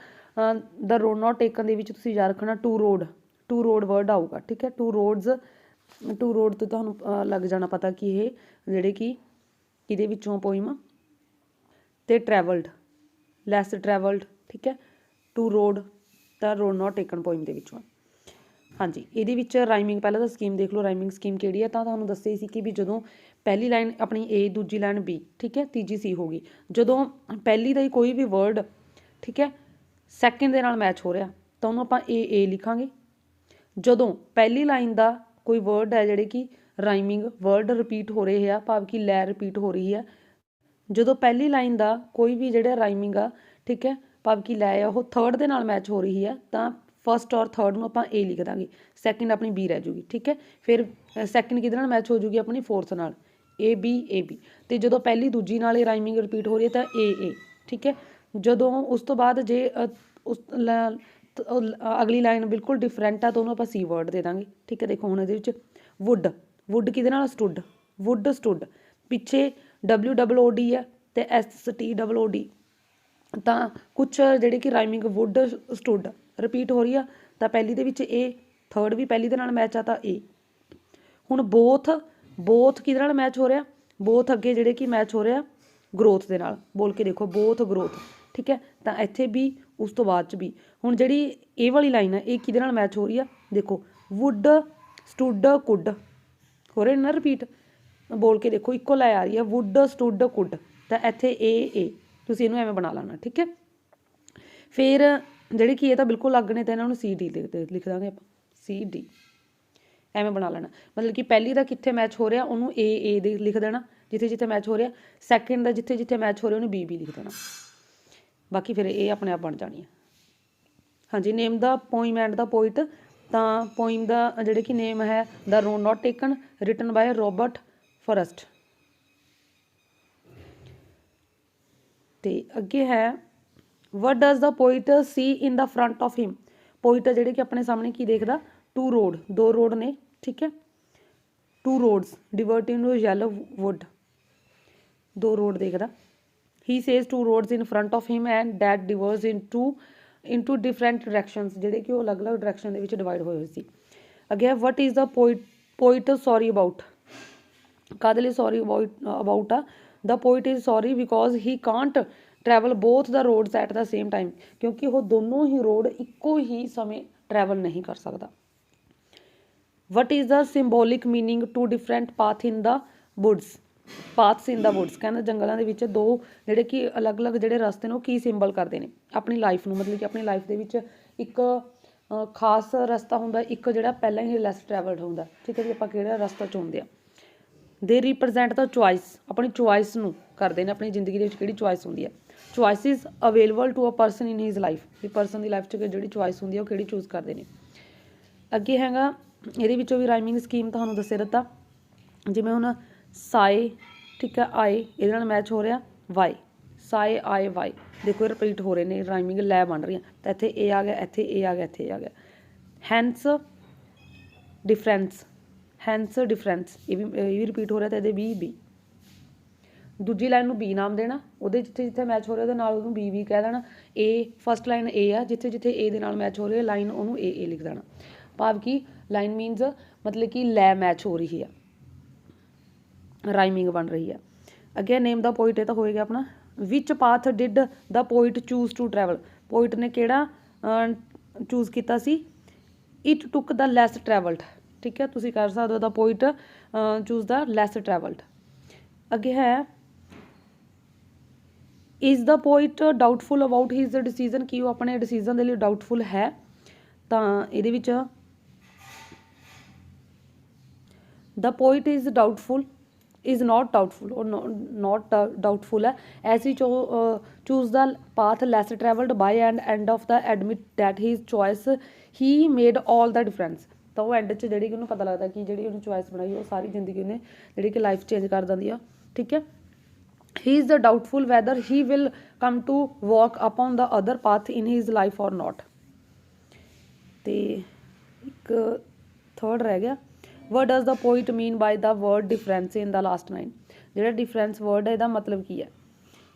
ਦ ਰੋਡ ਨਾਟ ਟੇਕਨ ਦੇ ਵਿੱਚ ਤੁਸੀਂ ਯਾਦ ਰੱਖਣਾ ਟੂ ਰੋਡ ਵਰਡ ਆਊਗਾ। ਠੀਕ ਹੈ, ਟੂ ਰੋਡ ਤੋਂ ਤੁਹਾਨੂੰ ਲੱਗ ਜਾਣਾ ਪਤਾ ਕਿ ਇਹ ਜਿਹੜੇ ਕਿ ਇਹਦੇ ਵਿੱਚੋਂ ਪੋਇਮ ਤੇ ਟਰੈਵਲਡ, ਲੈਸ ਟਰੈਵਲਡ। ਠੀਕ ਹੈ, ਟੂ ਰੋਡ ਤਾਂ ਰੋਡ ਨਾਟ ਟੇਕਨ ਪੋਇਮ ਦੇ ਵਿੱਚੋਂ। ਹਾਂਜੀ, ਇਹਦੇ ਵਿੱਚ ਰਾਈਮਿੰਗ ਪਹਿਲਾਂ ਤਾਂ ਸਕੀਮ ਦੇਖ ਲਓ, ਰਾਈਮਿੰਗ ਸਕੀਮ ਕਿਹੜੀ ਹੈ। ਤਾਂ ਤੁਹਾਨੂੰ ਦੱਸਿਆ ਸੀ ਕਿ ਵੀ ਜਦੋਂ ਪਹਿਲੀ ਲਾਈਨ ਆਪਣੀ ਏ, ਦੂਜੀ ਲਾਈਨ ਬੀ, ਠੀਕ ਹੈ, ਤੀਜੀ ਸੀ ਹੋ ਗਈ। ਜਦੋਂ ਪਹਿਲੀ ਦਾ ਹੀ ਕੋਈ ਵੀ ਵਰਡ, ਠੀਕ ਹੈ, ਸੈਕਿੰਡ ਦੇ ਨਾਲ ਮੈਚ ਹੋ ਰਿਹਾ ਤਾਂ ਉਹਨੂੰ ਆਪਾਂ ਏ ਲਿਖਾਂਗੇ। ਜਦੋਂ ਪਹਿਲੀ ਲਾਈਨ ਦਾ ਕੋਈ ਵਰਡ ਹੈ ਜਿਹੜੇ ਕਿ ਰਾਈਮਿੰਗ ਵਰਡ ਰਿਪੀਟ ਹੋ ਰਹੇ ਆ, ਭਾਵ ਕਿ ਲੈ ਰਿਪੀਟ ਹੋ ਰਹੀ ਹੈ, ਜਦੋਂ ਪਹਿਲੀ ਲਾਈਨ ਦਾ ਕੋਈ ਵੀ ਜਿਹੜਾ ਰਾਈਮਿੰਗ ਆ, ਠੀਕ ਹੈ, ਭਾਵ ਕਿ ਲੈ ਆ, ਉਹ ਥਰਡ ਦੇ ਨਾਲ ਮੈਚ ਹੋ ਰਹੀ ਹੈ ਤਾਂ ਫਸਟ ਔਰ ਥਰਡ ਨੂੰ ਆਪਾਂ ਏ ਲਿਖ ਦਾਂਗੇ, ਸੈਕਿੰਡ ਆਪਣੀ ਬੀ ਰਹਿ ਜੂਗੀ। ਠੀਕ ਹੈ, ਫਿਰ ਸੈਕਿੰਡ ਕਿਹਦੇ ਨਾਲ ਮੈਚ ਹੋ ਜੂਗੀ, ਆਪਣੀ ਫੋਰਥ ਨਾਲ, ਏ ਬੀ। ਤੇ ਜਦੋਂ ਪਹਿਲੀ ਦੂਜੀ ਨਾਲ ਇਹ ਰਾਈਮਿੰਗ ਰਿਪੀਟ ਹੋ ਰਹੀ ਹੈ ਤਾਂ ਏ। ਠੀਕ ਹੈ, ਜਦੋਂ ਉਸ ਤੋਂ ਬਾਅਦ ਜੇ ਅਗਲੀ ਲਾਈਨ ਬਿਲਕੁਲ ਡਿਫਰੈਂਟ ਆ ਤਾਂ ਉਹਨੂੰ ਆਪਾਂ ਸੀ ਵਰਡ ਦੇ ਦਾਂਗੇ। ਠੀਕ ਹੈ, ਦੇਖੋ ਹੁਣ ਇਹਦੇ ਵਿੱਚ ਵੁੱਡ ਕਿਹਦੇ ਨਾਲ ਸਟੁੱਡ, ਪਿੱਛੇ WOOD ਹੈ ਤੇ STOOD, ਤਾਂ ਕੁਛ ਜਿਹੜੇ ਕਿ ਰਾਈਮਿੰਗ ਵੁੱਡ ਸਟੁੱਡ ਰਿਪੀਟ ਹੋ ਰਹੀ ਆ ਤਾਂ ਪਹਿਲੀ ਦੇ ਵਿੱਚ ਏ, ਥਰਡ ਵੀ ਪਹਿਲੀ ਦੇ ਨਾਲ ਮੈਚ ਆ ਤਾਂ ਏ। ਹੁਣ ਬੋਥ ਕਿਹਦੇ ਨਾਲ ਮੈਚ ਹੋ ਰਿਹਾ, ਬੋਥ ਅੱਗੇ ਜਿਹੜੇ ਕਿ ਮੈਚ ਹੋ ਰਿਹਾ ਗਰੋਥ ਦੇ ਨਾਲ। ਬੋਲ ਕੇ ਦੇਖੋ, ਬੋਥ ਗਰੋਥ। ਠੀਕ ਹੈ, ਤਾਂ ਇੱਥੇ ਵੀ, ਉਸ ਤੋਂ ਬਾਅਦ 'ਚ ਵੀ। ਹੁਣ ਜਿਹੜੀ ਇਹ ਵਾਲੀ ਲਾਈਨ ਹੈ ਇਹ ਕਿਹਦੇ ਨਾਲ ਮੈਚ ਹੋ ਰਹੀ ਆ, ਦੇਖੋ ਵੁੱਡ ਸਟੁੱਡ ਕੁੱਡ ਹੋ ਰਹੇ ਨਾ ਰਿਪੀਟ। ਬੋਲ ਕੇ ਦੇਖੋ, ਇੱਕੋ ਲਾਈਨ ਆ ਰਹੀ ਹੈ ਵੁੱਡ ਸਟੁੱਡ ਕੁੱਡ, ਤਾਂ ਇੱਥੇ ਏ ਤੁਸੀਂ ਇਹਨੂੰ ਐਵੇਂ ਬਣਾ ਲੈਣਾ। ਠੀਕ ਹੈ, ਫਿਰ ਜਿਹੜੇ ਕਿ ਇਹ ਤਾਂ ਬਿਲਕੁਲ ਅਲੱਗ ਨੇ ਤਾਂ ਇਹਨਾਂ ਨੂੰ CD ਲਿਖ ਦਾਂਗੇ ਆਪਾਂ, CD ਐਵੇਂ ਬਣਾ ਲੈਣਾ। ਮਤਲਬ ਕਿ ਪਹਿਲੀ ਦਾ ਕਿੱਥੇ ਮੈਚ ਹੋ ਰਿਹਾ ਉਹਨੂੰ ਏ ਦੇ ਲਿਖ ਦੇਣਾ, ਜਿੱਥੇ ਮੈਚ ਹੋ ਰਿਹਾ। ਸੈਕਿੰਡ ਦਾ ਜਿੱਥੇ ਮੈਚ ਹੋ ਰਿਹਾ ਉਹਨੂੰ B ਲਿਖ ਦੇਣਾ, ਬਾਕੀ ਫਿਰ ਇਹ ਆਪਣੇ ਆਪ ਬਣ ਜਾਣੀ ਹੈ। ਹਾਂਜੀ, name the poem and the poet, ਤਾਂ ਪੋਇਮ ਦਾ ਜਿਹੜੇ ਕਿ ਨੇਮ ਹੈ the road not taken, written by Robert Frost. ਤੇ ਅੱਗੇ ਹੈ what does the poet see in the front of him. Poet ਜਿਹੜੇ ਕਿ ਆਪਣੇ ਸਾਹਮਣੇ ਕੀ ਦੇਖਦਾ, ਦੋ ਰੋਡ ਨੇ। ਠੀਕ ਹੈ, two roads divert in yellow wood, ਦੋ ਰੋਡ ਦੇਖਦਾ। He says two roads in front of him and that diverse into different directions, ਜਿਹੜੇ ਕਿ ਉਹ ਅਲੱਗ-ਅਲੱਗ ਡਾਇਰੈਕਸ਼ਨ ਦੇ ਵਿੱਚ ਡਿਵਾਈਡ ਹੋਏ ਸੀ। ਅੱਗੇ what is the poet sorry about, ਕਾਹਦੇ ਲਈ ਸੌਰੀ ਅਬਾਊਟ ਆ, the poet is sorry because he can't travel both the roads at the same time, ਕਿਉਂਕਿ ਉਹ ਦੋਨੋਂ ਹੀ ਰੋਡ ਇੱਕੋ ਹੀ ਸਮੇਂ ਟਰੈਵਲ ਨਹੀਂ ਕਰ ਸਕਦਾ। What is the symbolic meaning two different paths in the woods, ਕਹਿੰਦਾ ਜੰਗਲਾਂ ਦੇ ਵਿੱਚ ਦੋ ਜਿਹੜੇ ਕਿ ਅਲੱਗ-ਅਲੱਗ ਜਿਹੜੇ ਰਸਤੇ ਨੇ ਉਹ ਕੀ ਸਿੰਬਲ ਕਰਦੇ ਨੇ ਆਪਣੀ ਲਾਈਫ ਨੂੰ। ਮਤਲਬ ਕਿ ਆਪਣੀ ਲਾਈਫ ਦੇ ਵਿੱਚ ਇੱਕ ਖਾਸ ਰਸਤਾ ਹੁੰਦਾ, ਇੱਕ ਜਿਹੜਾ ਪਹਿਲਾਂ ਹੀ ਲੈਸ ਟਰੈਵਲਡ ਹੁੰਦਾ। ਠੀਕ ਹੈ ਜੀ, ਆਪਾਂ ਕਿਹੜਾ ਰਸਤਾ ਚੁਣਦੇ ਆ। ਦੇ ਰਿਪਰੈਜ਼ੈਂਟ ਦਾ ਚੁਆਇਸ, ਆਪਣੀ ਚੁਆਇਸ ਨੂੰ ਕਰਦੇ ਨੇ, ਆਪਣੀ ਜ਼ਿੰਦਗੀ ਦੇ ਵਿੱਚ ਕਿਹੜੀ ਚੁਆਇਸ ਹੁੰਦੀ ਹੈ। Choices available to a person in his life, ਵੀ ਪਰਸਨ ਦੀ ਲਾਈਫ 'ਚ ਜਿਹੜੀ ਚੁਆਇਸ ਹੁੰਦੀ ਹੈ ਉਹ ਕਿਹੜੀ ਚੂਜ਼ ਕਰਦੇ ਨੇ। ਅੱਗੇ ਹੈਗਾ ਇਹਦੇ ਵਿੱਚੋਂ ਵੀ ਰਾਈਮਿੰਗ ਸਕੀਮ ਤੁਹਾਨੂੰ ਦੱਸੇ ਦਿੱਤਾ, ਜਿਵੇਂ ਹੁਣ ਸਾਏ, ਠੀਕ ਹੈ, ਆਏ ਇਹਦੇ ਨਾਲ ਮੈਚ ਹੋ ਰਿਹਾ ਵਾਈ, ਸਾਏ ਆਏ ਵਾਈ, ਦੇਖੋ ਇਹ ਰਿਪੀਟ ਹੋ ਰਹੇ ਨੇ, ਰਾਈਮਿੰਗ ਲੈ ਬਣ ਰਹੀਆਂ। ਤਾਂ ਇੱਥੇ ਏ ਆ ਗਿਆ, ਇੱਥੇ ਏ ਆ ਗਿਆ, ਇੱਥੇ ਏ ਆ ਗਿਆ। ਹੈਂਸ ਡਿਫਰੈਂਸ, ਇਹ ਵੀ ਰਿਪੀਟ ਹੋ ਰਿਹਾ ਤਾਂ ਇਹਦੇ ਬੀ। ਦੂਜੀ ਲਾਈਨ ਨੂੰ B ਨਾਮ ਦੇਣਾ, ਉਹਦੇ ਜਿੱਥੇ ਮੈਚ ਹੋ ਰਿਹਾ ਉਹਦੇ ਨਾਲ ਉਹਨੂੰ B ਕਹਿ ਦੇਣਾ। ਏ ਫਸਟ ਲਾਈਨ ਏ ਆ, ਜਿੱਥੇ ਏ ਦੇ ਨਾਲ ਮੈਚ ਹੋ ਰਿਹਾ ਲਾਈਨ ਉਹਨੂੰ ਏ ਲਿਖ ਦੇਣਾ। ਭਾਵ ਕਿ ਲਾਈਨ ਮੀਨਸ मतलब कि लै मैच हो रही है, राइमिंग बन रही है। अगे नेम द पोइट, ये तो होएगा अपना। Which path did the poet choose to travel, poet ने केड़ा चूज किया सी, it took the less travelled, ठीक है, तुसी कर सकते हो the poet choose the less travelled. अगे है is the poet doubtful about his decision, कि वो अपने डिसीजन के लिए डाउटफुल है, तो ये the poet is doubtful, is not doubtful और नॉट डाउटफुल है, ऐसी choose the path less travelled by and of the admit that his choice he made all the difference. तो वो एंड च जी उन्होंने पता लगता कि जी उन्होंने चॉइस बनाई वो सारी जिंदगी उन्हें जी कि लाइफ चेंज कर दी है, ठीक है। He is the doubtful whether he will come to walk upon the other path in his life और नॉट। तो एक थर्ड रह गया, what does the poet mean by the word difference in the last line, जो डिफरेंस वर्ड है, इसका मतलब की है।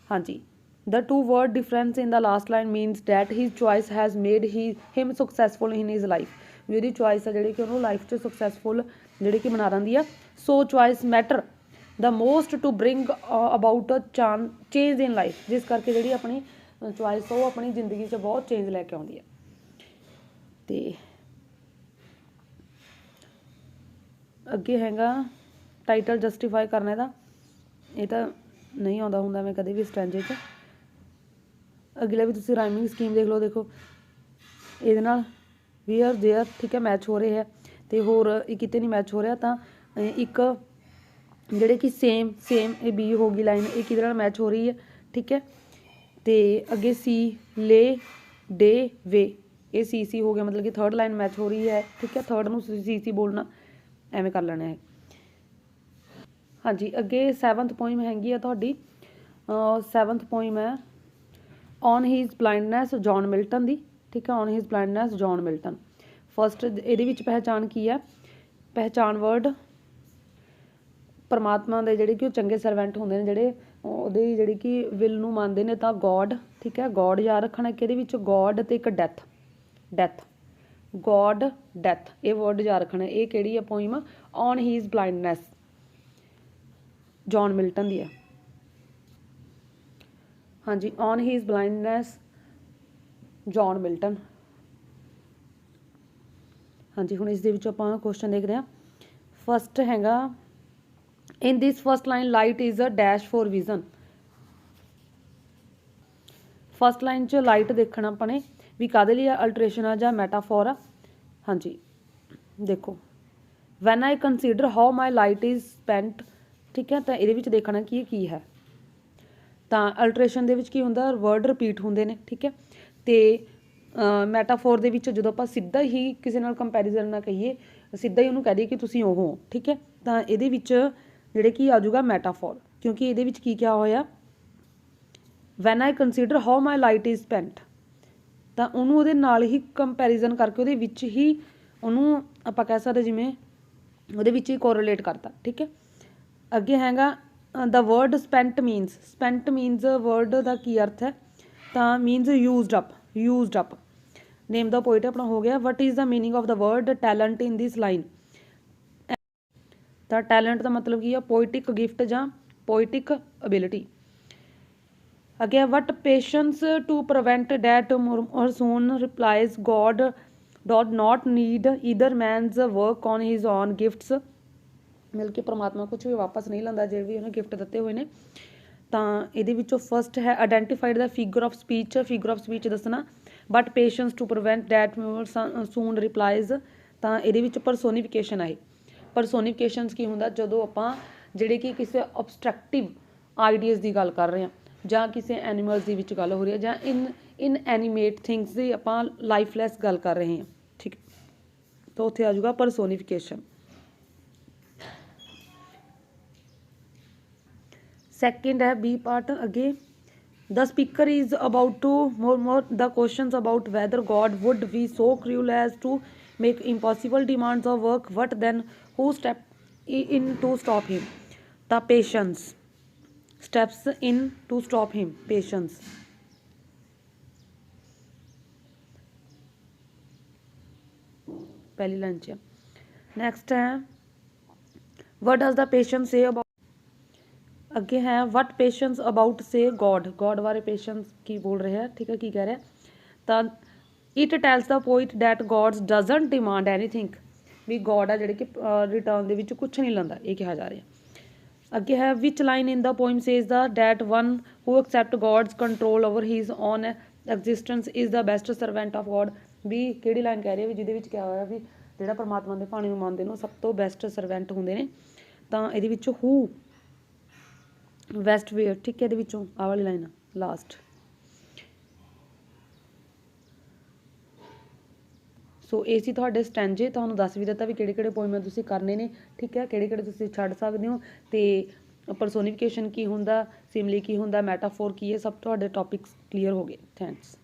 हाँ जी, the two word difference in the last line means that his choice has made him successful in his life, ji choice है जी कि उन्होंने लाइफ च सक्सैसफुल जी कि बना रही है। So choice matter the most to bring about change in life, जिस करके जी अपनी चॉइस वो अपनी जिंदगी च बहुत चेंज लैके आती है। तो अगे हैगा टाइटल जस्टिफाई करने का, ये तो नहीं आता होंगे मैं कभी भी स्टैंजे च। अगला भी तुम राइमिंग स्कीम देख लो, देखो ये वीयर देयर, ठीक है, मैच हो रहे हैं, तो होर कितने नहीं मैच हो रहा, तो एक ਜਿਹੜੇ कि सेम ये बी होगी लाइन, ये कि मैच हो रही है, ठीक है। तो अगे सी ले डे वे, ये सी हो गया, मतलब कि थर्ड लाइन मैच हो रही है, ठीक है, थर्ड में सी बोलना, एवं कर लेना है। हाँ जी, अगे सैवंथ पोइम हैगी है तुहाडी, सैवंथ पोइम है on his blindness John Milton की, ठीक है, on his blindness John Milton. First ये पहचान की है, पहचान वर्ड परमात्मा के जोड़े कि चंगे सर्वेंट होंगे ने जोड़े जी कि विल नूं मानते हैं, तो गॉड, ठीक है, गॉड याद रखना कि ये गॉड तो एक डैथ, डैथ गॉड डैथ, ये वर्ड याद रखना। ये कि है poem on his blindness John Milton की है। हाँ जी, on his blindness John Milton. हाँ जी, हुण इस आपां क्वेश्चन देख रहे हैं। फस्ट हैगा in this first line light is a dash for vision, first line च लाइट देखना अपने भी काहदे लिए अल्ट्रेशन है या मैटाफोर आ। हाँ जी, देखो when I consider how my light is spent, ठीक है, तो ये देखना कि की है, तो अल्ट्रेशन के होंगे वर्ड रिपीट होंगे ने, ठीक है। तो मैटाफोर के जो आप सीधा ही किसी नाल कंपैरिजन ना कहिए, सीधा ही उन्होंने कह दिए कि तुसीं ओह हो, ठीक है, तो ये जोड़े कि आ जाऊगा मैटाफोर, क्योंकि ये की क्या होया when I consider how my light is spent, तो उन्होंने नाल ही कंपैरिजन करके वो ही उन्होंने आप कह सकते जिमें वो ही कोरिलेट करता, ठीक है। अगे हैगा the word spent means word का की अर्थ है, तो means used up. Name the poet अपना हो गया। What is the meaning of the word talent in this line, तो टैलेंट का मतलब की है पोइटिक गिफ्ट या पोइटिक अबिलिटी। अगे what patience to prevent that or soon replies god doth not need either man's work on his own gifts, मिल के परमात्मा कुछ भी वापस नहीं लैंदा जो भी उन्हें गिफ्ट दिते हुए हैं। तो ये फस्ट है identified the figure of speech दसना, but patience to prevent that soon replies, तो ये परसोनीफिकेशन है। परसोनीफिकेशन की होंगे जो आप जोड़े कि किसी ऑबस्ट्रक्टिव आइडियाज़ की गल कर रहे हैं, ਜਾਂ ਕਿਸੇ ਐਨੀਮਲਸ ਦੀ ਵਿੱਚ ਗੱਲ ਹੋ ਰਹੀ ਹੈ, ਜਾਂ ਇਨ ਐਨੀਮੇਟ ਥਿੰਗਸ ਦੀ ਆਪਾਂ ਲਾਈਫਲੈਸ ਗੱਲ ਕਰ ਰਹੇ ਹਾਂ, ਠੀਕ। ਤਾਂ ਉੱਥੇ ਆ ਜਾਊਗਾ ਪਰਸੋਨੀਫਿਕੇਸ਼ਨ। ਸੈਕਿੰਡ ਹੈ ਬੀ ਪਾਰਟ। ਅੱਗੇ the speaker is about to more the questions about whether god would be so cruel as to make impossible demands of work, what then who step in to stop him, ਤਾਂ patience steps in to stop him, patience। पहली लाइन च ਨੈਕਸਟ ਹੈ what does the patient say about ਅੱਗੇ ਹੈ what patients about say God God ਬਾਰੇ patients ਕੀ ਬੋਲ ਰਹੇ ਆ ਠੀਕ ਹੈ ਕੀ ਕਹਿ ਰਿਹਾ ਤਾਂ it tells the poet that God doesn't demand anything we God ਆ ਜਿਹੜੇ ਕਿ ਰਿਟਰਨ ਦੇ ਵਿੱਚ ਕੁਝ ਨਹੀਂ ਲੈਂਦਾ ਇਹ ਕਿਹਾ ਜਾ ਰਿਹਾ ਅੱਗੇ ਹੈ which line in the poem says that one who accepts God's control over his own existence is the best servant of God ਵੀ ਕਿਹੜੀ ਲਾਈਨ ਕਹਿ ਰਹੀ ਹੈ ਵੀ ਜਿਹਦੇ ਵਿੱਚ ਕਿਹਾ ਹੋਇਆ ਵੀ ਜਿਹੜਾ ਪਰਮਾਤਮਾ ਦੇ ਬਾਣੀ ਨੂੰ ਮੰਨਦੇ ਨੇ ਉਹ ਸਭ ਤੋਂ ਬੈਸਟ ਸਰਵੈਂਟ ਹੁੰਦੇ ਨੇ ਤਾਂ ਇਹਦੇ ਵਿੱਚ who ਵੈਸਟ ਵੇਅਰ ਠੀਕ ਹੈ ਇਹਦੇ ਵਿੱਚੋਂ ਆਹ ਵਾਲੀ ਲਾਈਨ ਲਾਸਟ ਸੋ ਇਹ ਸੀ ਤੁਹਾਡੇ ਸਟੈਂਜੇ ਤੁਹਾਨੂੰ ਦੱਸ ਵੀ ਦਿੱਤਾ ਵੀ ਕਿਹੜੇ ਕਿਹੜੇ ਪੋਇਮ ਤੁਸੀਂ ਕਰਨੇ ਨੇ ਠੀਕ ਹੈ ਕਿਹੜੇ ਕਿਹੜੇ ਤੁਸੀਂ ਛੱਡ ਸਕਦੇ ਹੋ ਤੇ ਪਰਸੋਨੀਫਿਕੇਸ਼ਨ ਕੀ ਹੁੰਦਾ ਸਿਮਲੀ ਕੀ ਹੁੰਦਾ ਮੈਟਾਫੋਰ ਕੀ ਹੈ ਸਭ ਤੁਹਾਡੇ ਟੌਪਿਕਸ ਕਲੀਅਰ ਹੋ ਗਏ ਥੈਂਕਸ